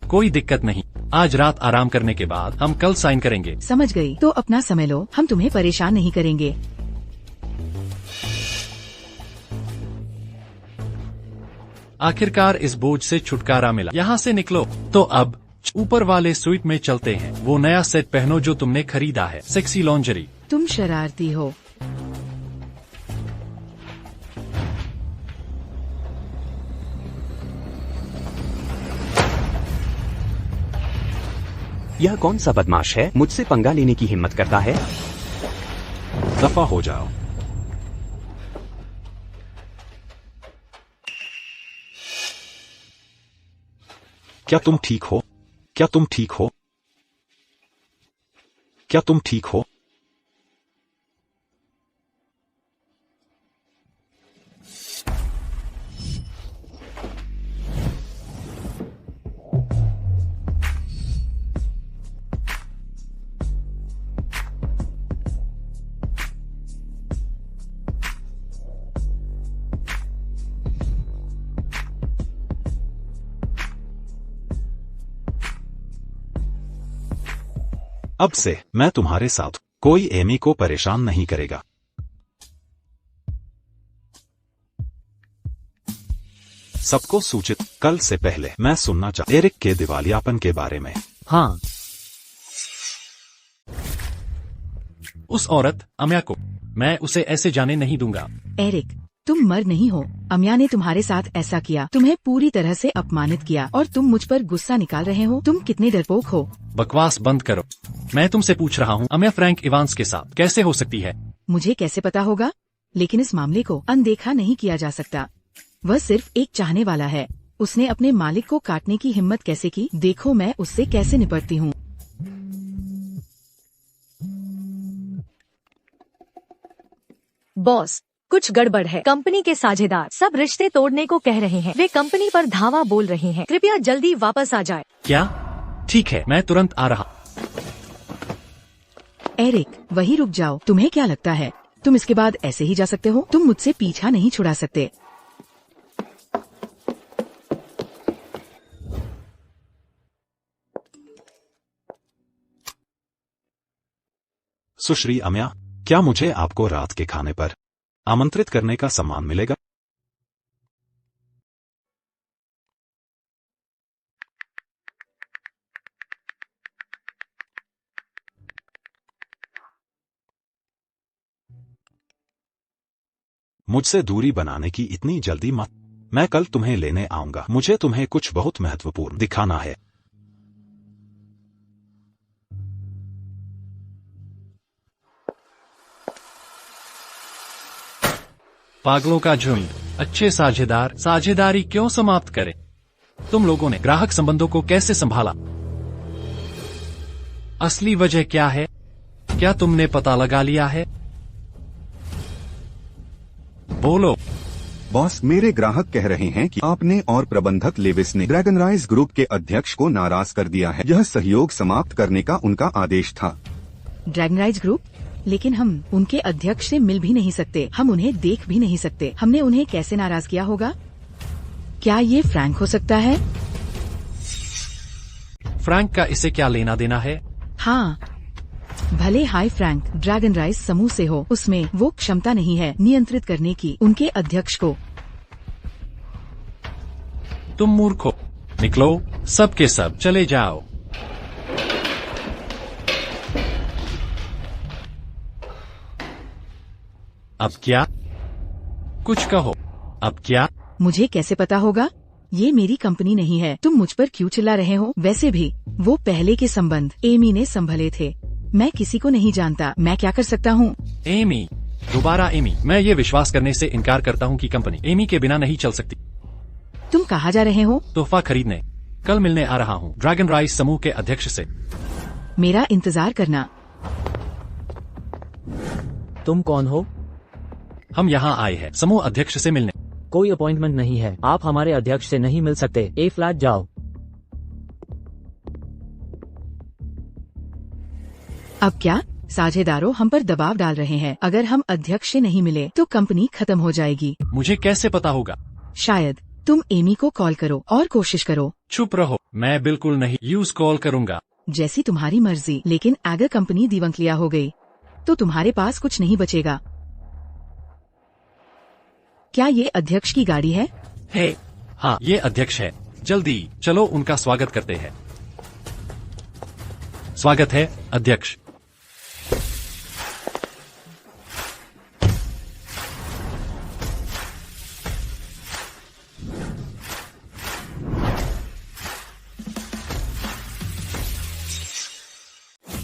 कोई दिक्कत नहीं। आज रात आराम करने के बाद हम कल साइन करेंगे। समझ गई। तो अपना समय लो, हम तुम्हें परेशान नहीं करेंगे। आखिरकार इस बोझ से छुटकारा मिला। यहाँ से निकलो। तो अब ऊपर वाले स्वीट में चलते हैं। वो नया सेट पहनो जो तुमने खरीदा है, सेक्सी लॉन्जरी। तुम शरारती हो। यह कौन सा बदमाश है, मुझसे पंगा लेने की हिम्मत करता है? दफा हो जाओ। क्या तुम ठीक हो? क्या तुम ठीक हो? क्या तुम ठीक हो? अब से मैं तुम्हारे साथ, कोई एमी को परेशान नहीं करेगा। सबको सूचित, कल से पहले मैं सुनना चाहता एरिक के दिवालियापन के बारे में। हाँ, उस औरत अम्या को मैं उसे ऐसे जाने नहीं दूंगा। एरिक, तुम मर नहीं हो। अम्या ने तुम्हारे साथ ऐसा किया, तुम्हें पूरी तरह से अपमानित किया और तुम मुझ पर गुस्सा निकाल रहे हो। तुम कितने डरपोक हो। बकवास बंद करो। मैं तुमसे पूछ रहा हूँ, अम्या फ्रैंक इवांस के साथ कैसे हो सकती है? मुझे कैसे पता होगा, लेकिन इस मामले को अनदेखा नहीं किया जा सकता। वह सिर्फ एक चाहने वाला है। उसने अपने मालिक को काटने की हिम्मत कैसे की? देखो मैं उससे कैसे निपटती हूँ। बॉस, कुछ गड़बड़ है। कंपनी के साझेदार सब रिश्ते तोड़ने को कह रहे हैं। वे कंपनी पर धावा बोल रहे हैं। कृपया जल्दी वापस आ जाए। क्या? ठीक है, मैं तुरंत आ रहा। एरिक, वही रुक जाओ। तुम्हें क्या लगता है तुम इसके बाद ऐसे ही जा सकते हो? तुम मुझसे पीछा नहीं छुड़ा सकते। सुश्री अम्या, क्या मुझे आपको रात के खाने पर आमंत्रित करने का सम्मान मिलेगा? मुझसे दूरी बनाने की इतनी जल्दी मत। मैं कल तुम्हें लेने आऊंगा। मुझे तुम्हें कुछ बहुत महत्वपूर्ण दिखाना है। पागलों का झुंड। अच्छे साझेदार साझेदारी क्यों समाप्त करें? तुम लोगों ने ग्राहक संबंधों को कैसे संभाला? असली वजह क्या है? क्या तुमने पता लगा लिया है? बोलो। बॉस, मेरे ग्राहक कह रहे हैं कि आपने और प्रबंधक लेविस ने ड्रैगन राइज ग्रुप के अध्यक्ष को नाराज कर दिया है। यह सहयोग समाप्त करने का उनका आदेश था। Dragon rise group? लेकिन हम उनके अध्यक्ष से मिल भी नहीं सकते, हम उन्हें देख भी नहीं सकते। हमने उन्हें कैसे नाराज किया होगा? क्या ये फ्रैंक हो सकता है? फ्रैंक का इसे क्या लेना देना है? हाँ, भले हाई फ्रैंक ड्रैगन राइज समूह से हो, उसमें वो क्षमता नहीं है नियंत्रित करने की उनके अध्यक्ष को। तुम मूर्ख हो। निकलो, सब के सब चले जाओ। अब क्या? कुछ कहो। अब क्या? मुझे कैसे पता होगा? ये मेरी कंपनी नहीं है। तुम मुझ पर क्यों चिल्ला रहे हो? वैसे भी वो पहले के संबंध एमी ने संभले थे। मैं किसी को नहीं जानता। मैं क्या कर सकता हूँ? एमी, दोबारा एमी। मैं ये विश्वास करने से इनकार करता हूँ कि कंपनी एमी के बिना नहीं चल सकती। तुम कहाँ जा रहे हो? तोहफा खरीदने। कल मिलने आ रहा हूँ ड्रैगन राइज समूह के अध्यक्ष से। मेरा इंतजार करना। तुम कौन हो? हम यहाँ आए हैं समूह अध्यक्ष से मिलने। कोई अपॉइंटमेंट नहीं है। आप हमारे अध्यक्ष से नहीं मिल सकते। ए फ्लैट जाओ। अब क्या? साझेदारों हम पर दबाव डाल रहे हैं। अगर हम अध्यक्ष से नहीं मिले तो कंपनी खत्म हो जाएगी। मुझे कैसे पता होगा? शायद तुम एमी को कॉल करो और कोशिश करो। चुप रहो, मैं बिल्कुल नहीं यूज कॉल करूंगा। जैसी तुम्हारी मर्जी, लेकिन अगर कंपनी दिवंगलिया हो गई तो तुम्हारे पास कुछ नहीं बचेगा। क्या ये अध्यक्ष की गाड़ी है? हे, हाँ ये अध्यक्ष है। जल्दी चलो उनका स्वागत करते हैं। स्वागत है अध्यक्ष।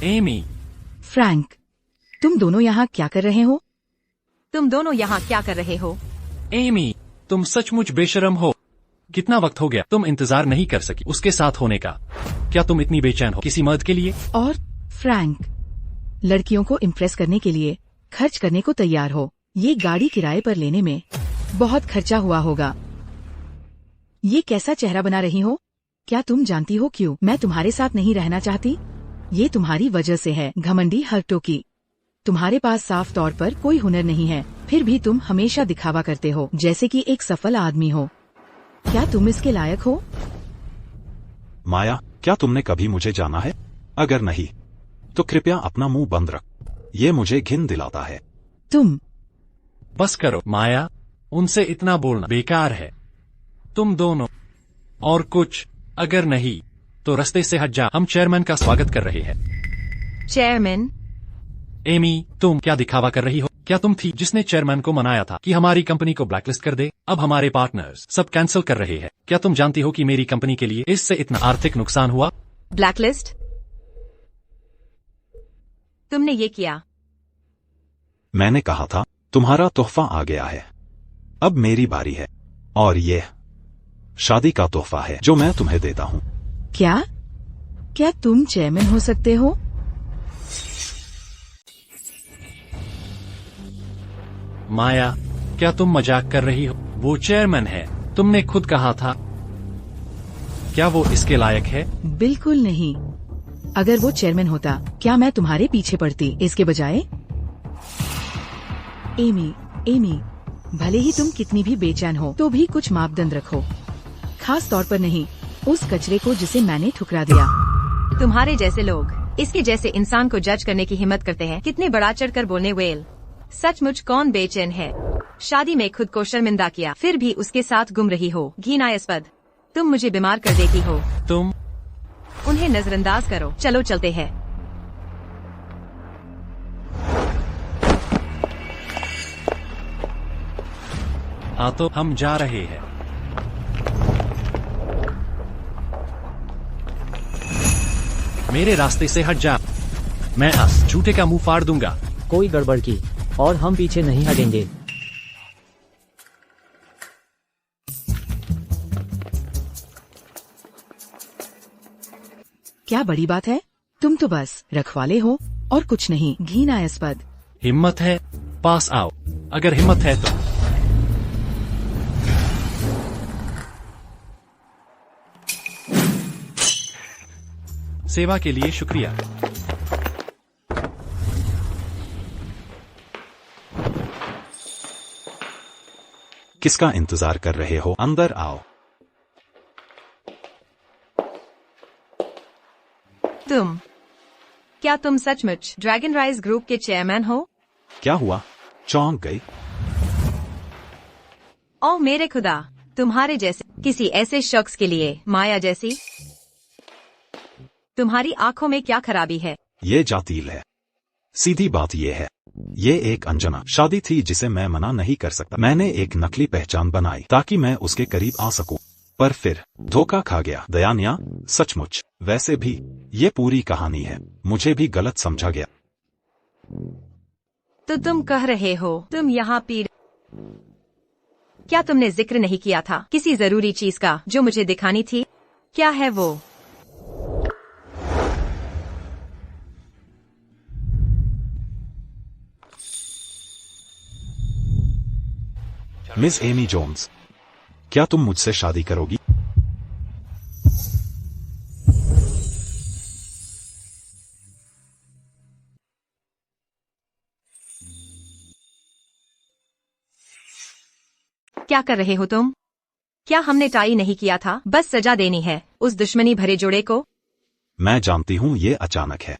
एमी, फ्रैंक, तुम दोनों यहाँ क्या कर रहे हो? तुम दोनों यहाँ क्या कर रहे हो? एमी, तुम सचमुच बेशरम हो। कितना वक्त हो गया तुम इंतजार नहीं कर सकी उसके साथ होने का। क्या तुम इतनी बेचैन हो किसी मर्द के लिए? और फ्रैंक, लड़कियों को इम्प्रेस करने के लिए खर्च करने को तैयार हो। ये गाड़ी किराए पर लेने में बहुत खर्चा हुआ होगा। ये कैसा चेहरा बना रही हो? क्या तुम जानती हो क्यों मैं तुम्हारे साथ नहीं रहना चाहती? ये तुम्हारी वजह से है, घमंडी हरटोकी। तुम्हारे पास साफ तौर पर कोई हुनर नहीं है, फिर भी तुम हमेशा दिखावा करते हो जैसे कि एक सफल आदमी हो। क्या तुम इसके लायक हो? माया, क्या तुमने कभी मुझे जाना है? अगर नहीं तो कृपया अपना मुंह बंद रख। ये मुझे घिन दिलाता है। तुम बस करो माया, उनसे इतना बोलना बेकार है। तुम दोनों और कुछ अगर नहीं तो रास्ते से हट जा। हम चेयरमैन का स्वागत कर रहे हैं। चेयरमैन? एमी, तुम क्या दिखावा कर रही हो? क्या तुम थी जिसने चेयरमैन को मनाया था कि हमारी कंपनी को ब्लैकलिस्ट कर दे? अब हमारे पार्टनर्स सब कैंसिल कर रहे हैं। क्या तुम जानती हो कि मेरी कंपनी के लिए इससे इतना आर्थिक नुकसान हुआ? ब्लैकलिस्ट? तुमने ये किया? मैंने कहा था तुम्हारा तोहफा आ गया है, अब मेरी बारी है। और ये शादी का तोहफा है जो मैं तुम्हें देता हूँ। क्या तुम चेयरमैन हो सकते हो? माया, क्या तुम मजाक कर रही हो? वो चेयरमैन है, तुमने खुद कहा था। क्या वो इसके लायक है? बिल्कुल नहीं। अगर वो चेयरमैन होता क्या मैं तुम्हारे पीछे पड़ती इसके बजाय? एमी, भले ही तुम कितनी भी बेचैन हो तो भी कुछ मापदंड रखो, खास तौर पर नहीं उस कचरे को जिसे मैंने ठुकरा दिया। तुम्हारे जैसे लोग इसके जैसे इंसान को जज करने की हिम्मत करते हैं। कितने बढ़ा चढ़कर बोलने वेल। सचमुच कौन बेचैन है? शादी में खुद को शर्मिंदा किया फिर भी उसके साथ गुम रही हो। घृणास्पद। तुम मुझे बीमार कर देती हो। तुम उन्हें नजरअंदाज करो। चलो चलते हैं। हाँ तो हम जा रहे हैं। मेरे रास्ते से हट जा, मैं इस झूठे का मुंह फाड़ दूंगा। कोई गड़बड़ की और हम पीछे नहीं हटेंगे। क्या बड़ी बात है? तुम तो बस रखवाले हो और कुछ नहीं। घृणास्पद। हिम्मत है पास आओ, अगर हिम्मत है तो। सेवा के लिए शुक्रिया। किसका इंतजार कर रहे हो? अंदर आओ। क्या तुम सचमुच ड्रैगन राइज ग्रुप के चेयरमैन हो? क्या हुआ? चौंक गई? ओ मेरे खुदा, तुम्हारे जैसे किसी ऐसे शख्स के लिए माया जैसी। तुम्हारी आंखों में क्या खराबी है? ये जातील है। सीधी बात ये है, ये एक अनजाना शादी थी जिसे मैं मना नहीं कर सकता। मैंने एक नकली पहचान बनाई ताकि मैं उसके करीब आ सकूं, पर फिर धोखा खा गया। दयानिया, सचमुच। वैसे भी ये पूरी कहानी है, मुझे भी गलत समझा गया। तो तुम कह रहे हो तुम यहाँ क्या तुमने जिक्र नहीं किया था किसी जरूरी चीज का जो मुझे दिखानी थी? क्या है वो? मिस एमी जोन्स, क्या तुम मुझसे शादी करोगी? क्या कर रहे हो तुम? क्या हमने टाई नहीं किया था? बस सजा देनी है उस दुश्मनी भरे जोड़े को। मैं जानती हूँ ये अचानक है,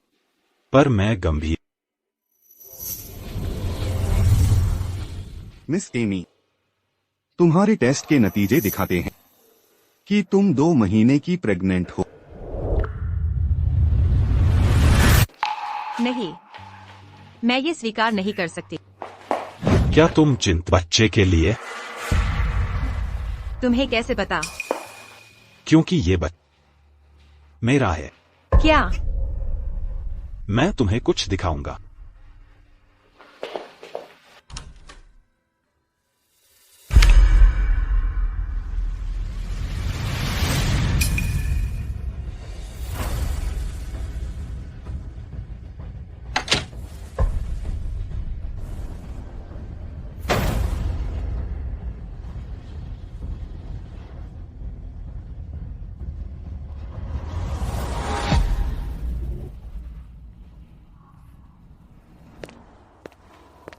पर मैं गंभीर। मिस एमी, तुम्हारे टेस्ट के नतीजे दिखाते हैं कि तुम 2 महीने की प्रेग्नेंट हो। नहीं, मैं ये स्वीकार नहीं कर सकती। क्या तुम चिंतित बच्चे के लिए? तुम्हें कैसे पता? क्योंकि ये बच्चा मेरा है। क्या? मैं तुम्हें कुछ दिखाऊंगा।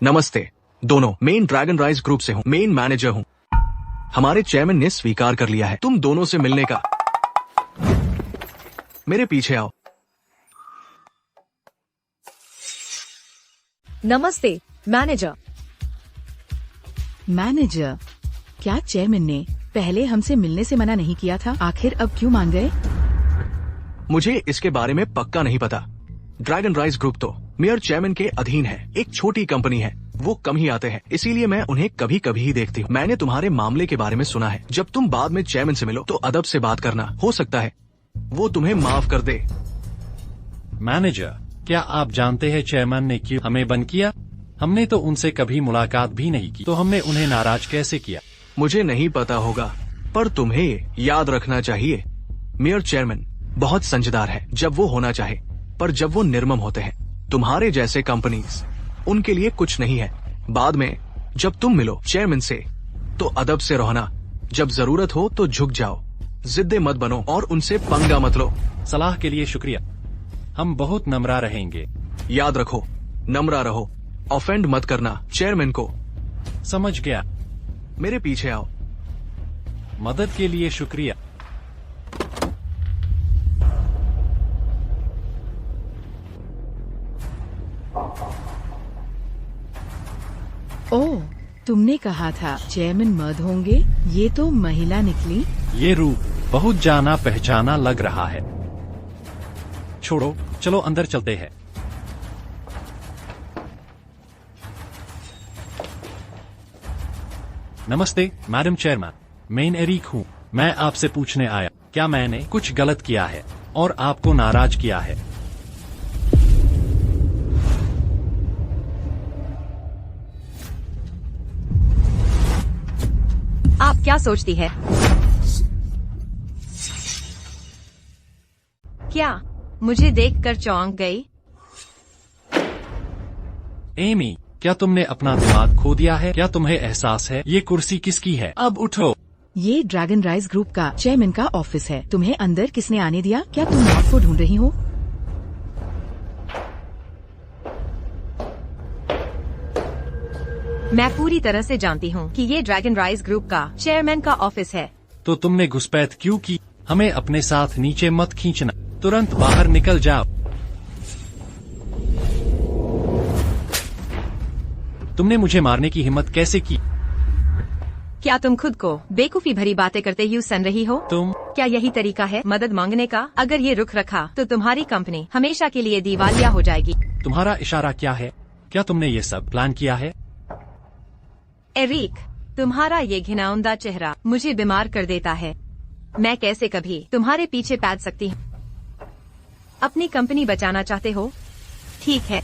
नमस्ते दोनों, मेन ड्रैगन राइज ग्रुप से हूँ, मेन मैनेजर हूँ। हमारे चेयरमैन ने स्वीकार कर लिया है तुम दोनों से मिलने का। मेरे पीछे आओ। नमस्ते मैनेजर। मैनेजर, क्या चेयरमैन ने पहले हमसे मिलने से मना नहीं किया था? आखिर अब क्यों मान गए? मुझे इसके बारे में पक्का नहीं पता। ड्रैगन राइज ग्रुप तो मेयर चेयरमैन के अधीन है, एक छोटी कंपनी है, वो कम ही आते हैं, इसीलिए मैं उन्हें कभी कभी ही देखती हूँ। मैंने तुम्हारे मामले के बारे में सुना है। जब तुम बाद में चेयरमैन से मिलो तो अदब से बात करना, हो सकता है वो तुम्हें माफ कर दे। मैनेजर, क्या आप जानते हैं चेयरमैन ने क्यों हमें बंद किया? हमने तो उनसे कभी मुलाकात भी नहीं की, तो हमने उन्हें नाराज कैसे किया? मुझे नहीं पता होगा, पर तुम्हें याद रखना चाहिए मेयर चेयरमैन बहुत समझदार है जब वो होना चाहे, पर जब वो निर्मम होते हैं तुम्हारे जैसे कंपनीज उनके लिए कुछ नहीं है। बाद में जब तुम मिलो चेयरमैन से तो अदब से रहना, जब जरूरत हो तो झुक जाओ, जिद्दे मत बनो और उनसे पंगा मत लो। सलाह के लिए शुक्रिया, हम बहुत नम्रा रहेंगे। याद रखो, नम्रा रहो, ऑफेंड मत करना चेयरमैन को। समझ गया। मेरे पीछे आओ। मदद के लिए शुक्रिया। ओह, तुमने कहा था चेयरमैन मर्द होंगे, ये तो महिला निकली। ये रूप बहुत जाना पहचाना लग रहा है। छोड़ो, चलो अंदर चलते हैं। नमस्ते मैडम चेयरमैन, मैं एरिक हूँ। मैं आपसे पूछने आया, क्या मैंने कुछ गलत किया है और आपको नाराज किया है? आप क्या सोचती है? क्या मुझे देखकर चौंक गई? एमी, क्या तुमने अपना दिमाग खो दिया है? क्या तुम्हें एहसास है ये कुर्सी किसकी है? अब उठो। ये ड्रैगन राइज ग्रुप का चेयरमैन का ऑफिस है। तुम्हें अंदर किसने आने दिया? क्या तुम मौत को ढूंढ रही हो? मैं पूरी तरह से जानती हूँ कि ये ड्रैगन राइज ग्रुप का चेयरमैन का ऑफिस है। तो तुमने घुसपैठ क्यों की? हमें अपने साथ नीचे मत खींचना, तुरंत बाहर निकल जाओ। तुमने मुझे मारने की हिम्मत कैसे की? क्या तुम खुद को बेवकूफी भरी बातें करते हुए सुन रही हो? क्या यही तरीका है मदद मांगने का? अगर ये रुख रखा तो तुम्हारी कंपनी हमेशा के लिए दिवालिया हो जाएगी। तुम्हारा इशारा क्या है? क्या तुमने ये सब प्लान किया है? एरिक, तुम्हारा ये घिनौना चेहरा मुझे बीमार कर देता है। मैं कैसे कभी तुम्हारे पीछे पैद सकती हूँ? अपनी कंपनी बचाना चाहते हो? ठीक है,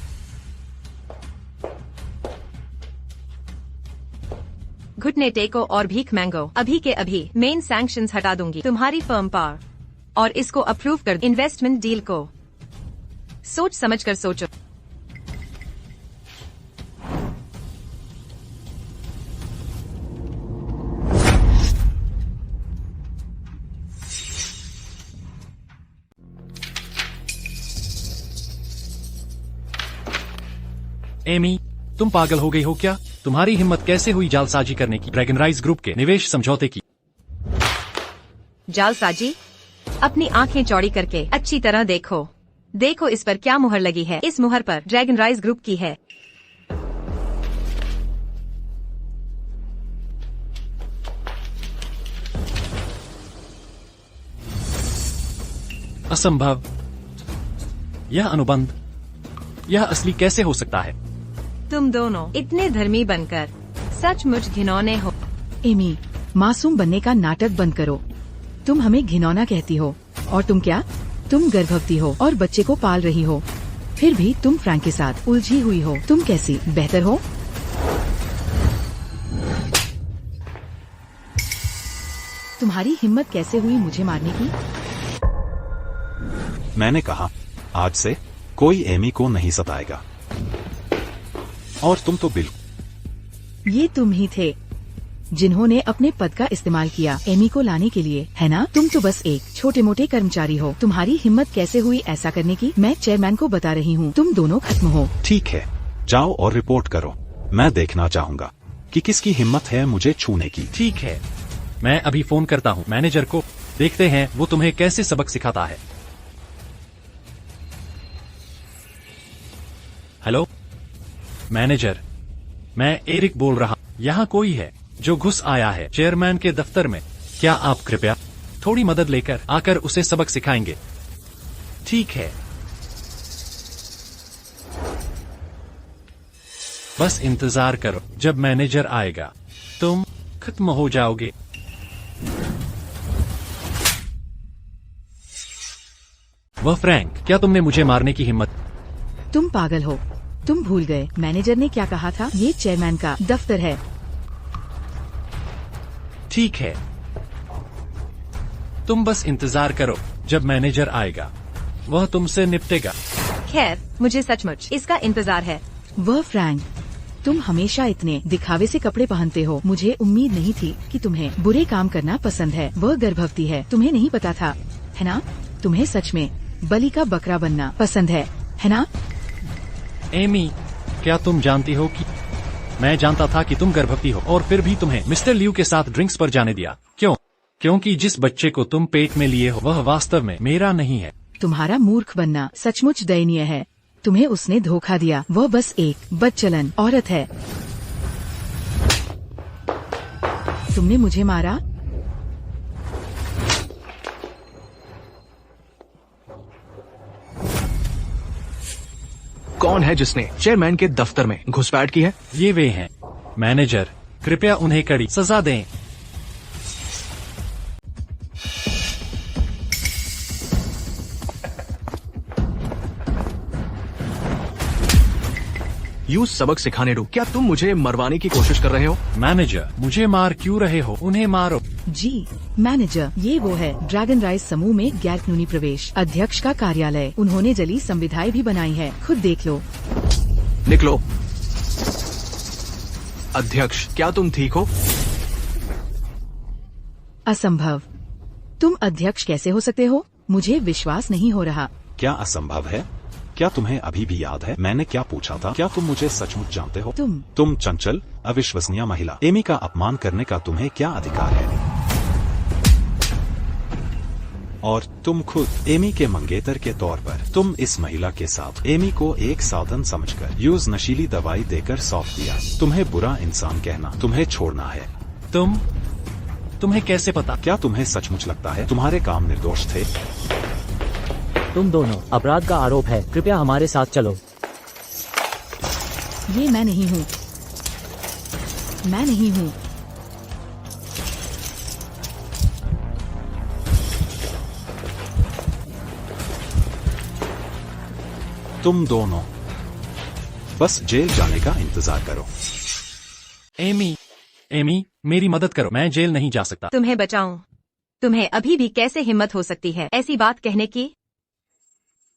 घुटने टेको और भीख मांगो। अभी के अभी मेन सैंक्शंस हटा दूंगी तुम्हारी फर्म पर, और इसको अप्रूव कर इन्वेस्टमेंट डील को सोच समझ कर सोचो। एमी, तुम पागल हो गई हो क्या? तुम्हारी हिम्मत कैसे हुई जालसाजी करने की ड्रैगन राइज ग्रुप के निवेश समझौते की? जालसाजी, अपनी आंखें चौड़ी करके अच्छी तरह देखो। देखो इस पर क्या मुहर लगी है। इस मुहर पर ड्रैगन राइज ग्रुप की है। असंभव। यह अनुबंध, यह असली कैसे हो सकता है? तुम दोनों इतने धर्मी बनकर सचमुच घिनौने हो। एमी, मासूम बनने का नाटक बंद करो। तुम हमें घिनौना कहती हो, और तुम क्या? तुम गर्भवती हो और बच्चे को पाल रही हो। फिर भी तुम फ्रैंक के साथ उलझी हुई हो। तुम कैसी बेहतर हो? तुम्हारी हिम्मत कैसे हुई मुझे मारने की? मैंने कहा, आज से कोई एमी को नहीं सताएगा। और तुम तो बिल्कुल। ये तुम ही थे जिन्होंने अपने पद का इस्तेमाल किया एमी को लाने के लिए, है ना? तुम तो बस एक छोटे मोटे कर्मचारी हो। तुम्हारी हिम्मत कैसे हुई ऐसा करने की? मैं चेयरमैन को बता रही हूँ, तुम दोनों खत्म हो। ठीक है, जाओ और रिपोर्ट करो। मैं देखना चाहूँगा कि किसकी हिम्मत है मुझे छूने की। ठीक है, मैं अभी फोन करता हूँ मैनेजर को। देखते हैं वो तुम्हें कैसे सबक सिखाता है। हेलो मैनेजर, मैं एरिक बोल रहा। यहाँ कोई है जो घुस आया है चेयरमैन के दफ्तर में। क्या आप कृपया थोड़ी मदद लेकर आकर उसे सबक सिखाएंगे? ठीक है, बस इंतजार करो। जब मैनेजर आएगा तुम खत्म हो जाओगे। वह फ्रैंक, क्या तुमने मुझे मारने की हिम्मत? तुम पागल हो। तुम भूल गए मैनेजर ने क्या कहा था? ये चेयरमैन का दफ्तर है। ठीक है, तुम बस इंतजार करो। जब मैनेजर आएगा वह तुमसे निपटेगा। खैर, मुझे सचमुच इसका इंतजार है। वह फ्रैंक, तुम हमेशा इतने दिखावे से कपड़े पहनते हो। मुझे उम्मीद नहीं थी कि तुम्हें बुरे काम करना पसंद है। वह गर्भवती है, तुम्हें नहीं पता था, है ना? तुम्हें सच में बलि का बकरा बनना पसंद है ना? एमी, क्या तुम जानती हो कि मैं जानता था कि तुम गर्भवती हो और फिर भी तुम्हें मिस्टर ल्यू के साथ ड्रिंक्स पर जाने दिया। क्यों? क्योंकि जिस बच्चे को तुम पेट में लिए हो वह वास्तव में मेरा नहीं है। तुम्हारा मूर्ख बनना सचमुच दयनीय है। तुम्हें उसने धोखा दिया। वह बस एक बदचलन औरत है। तुमने मुझे मारा। कौन है जिसने चेयरमैन के दफ्तर में घुसपैठ की है? ये वे हैं। मैनेजर, कृपया उन्हें कड़ी सजा दें। यूं सबक सिखाने दो। क्या तुम मुझे मरवाने की कोशिश कर रहे हो? मैनेजर, मुझे मार क्यों रहे हो? उन्हें मारो। जी मैनेजर, ये वो है ड्रैगन राइज समूह में गैर कानूनी प्रवेश अध्यक्ष का कार्यालय। उन्होंने जली संविधाएं भी बनाई है, खुद देख लो। निकलो। अध्यक्ष, क्या तुम ठीक हो? असंभव। तुम अध्यक्ष कैसे हो सकते हो? मुझे विश्वास नहीं हो रहा। क्या असंभव है? क्या तुम्हें अभी भी याद है मैंने क्या पूछा था? क्या तुम मुझे सचमुच जानते हो? तुम चंचल, अविश्वसनीय महिला। एमी का अपमान करने का तुम्हें क्या अधिकार है? और तुम खुद एमी के मंगेतर के तौर पर तुम इस महिला के साथ एमी को एक साधन समझकर यूज नशीली दवाई देकर सौंप दिया। तुम्हें बुरा इंसान कहना तुम्हें छोड़ना है। तुम्हें कैसे पता? क्या तुम्हें सचमुच लगता है तुम्हारे काम निर्दोष थे? तुम दोनों, अपराध का आरोप है। कृपया हमारे साथ चलो। ये मैं नहीं हूँ। मैं नहीं हूँ। तुम दोनों बस जेल जाने का इंतजार करो। एमी, मेरी मदद करो। मैं जेल नहीं जा सकता। तुम्हें बचाऊं? तुम्हें अभी भी कैसे हिम्मत हो सकती है ऐसी बात कहने की?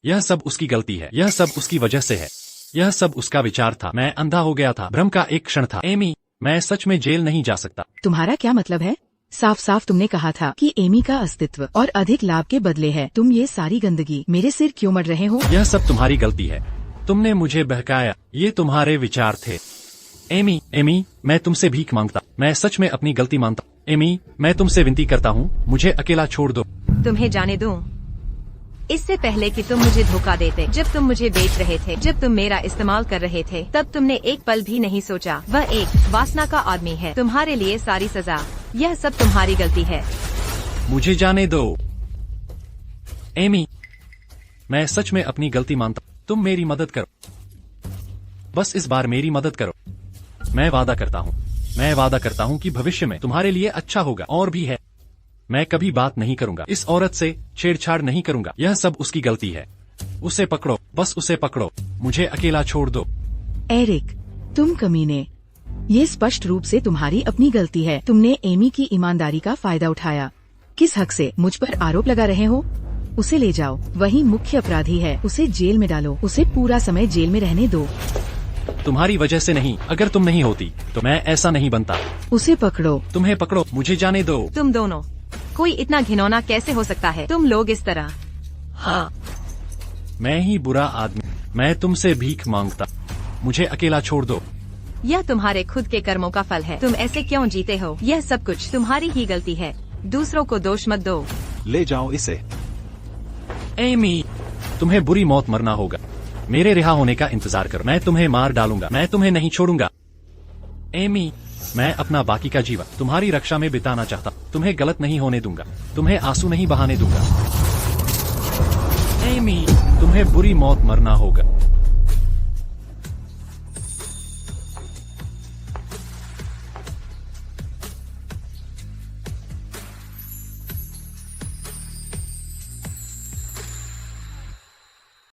यह सब उसकी गलती है। यह सब उसकी वजह से है। यह सब उसका विचार था। मैं अंधा हो गया था। भ्रम का एक क्षण था। एमी, मैं सच में जेल नहीं जा सकता। तुम्हारा क्या मतलब है? साफ साफ तुमने कहा था कि एमी का अस्तित्व और अधिक लाभ के बदले है। तुम ये सारी गंदगी मेरे सिर क्यों मढ़ रहे हो? यह सब तुम्हारी गलती है। तुमने मुझे बहकाया। ये तुम्हारे विचार थे। एमी, मैं तुमसे भीख मांगता। मैं सच में अपनी गलती मानता। एमी, मैं तुमसे विनती करता हूँ, मुझे अकेला छोड़ दो। तुम्हें जाने दूं? इससे पहले कि तुम मुझे धोखा देते, जब तुम मुझे बेच रहे थे, जब तुम मेरा इस्तेमाल कर रहे थे, तब तुमने एक पल भी नहीं सोचा वह एक वासना का आदमी है। तुम्हारे लिए सारी सजा, यह सब तुम्हारी गलती है। मुझे जाने दो। एमी, मैं सच में अपनी गलती मानता हूँ। तुम मेरी मदद करो, बस इस बार मेरी मदद करो। मैं वादा करता हूँ कि भविष्य में तुम्हारे लिए अच्छा होगा। और भी है, मैं कभी बात नहीं करूंगा, इस औरत से छेड़छाड़ नहीं करूंगा। यह सब उसकी गलती है। उसे पकड़ो, बस उसे पकड़ो, मुझे अकेला छोड़ दो। एरिक, तुम कमीने, ये स्पष्ट रूप से तुम्हारी अपनी गलती है। तुमने एमी की ईमानदारी का फायदा उठाया। किस हक से मुझ पर आरोप लगा रहे हो? उसे ले जाओ, वही मुख्य अपराधी है। उसे जेल में डालो, उसे पूरा समय जेल में रहने दो। तुम्हारी वजह से नहीं, अगर तुम नहीं होती तो मैं ऐसा नहीं बनता। उसे पकड़ो। तुम्हें पकड़ो, मुझे जाने दो। तुम दोनों, कोई इतना घिनौना कैसे हो सकता है? तुम लोग इस तरह। हाँ, मैं ही बुरा आदमी, मैं तुमसे भीख मांगता। मुझे अकेला छोड़ दो। यह तुम्हारे खुद के कर्मों का फल है। तुम ऐसे क्यों जीते हो? यह सब कुछ तुम्हारी ही गलती है। दूसरों को दोष मत दो। ले जाओ इसे। एमी, तुम्हें बुरी मौत मरना होगा। मेरे रिहा होने का इंतजार करो, मैं तुम्हें मार डालूंगा। मैं तुम्हें नहीं छोड़ूंगा। एमी, मैं अपना बाकी का जीवन तुम्हारी रक्षा में बिताना चाहता हूँ। तुम्हें गलत नहीं होने दूंगा, तुम्हें आंसू नहीं बहाने दूंगा। एमी, तुम्हें बुरी मौत मरना होगा।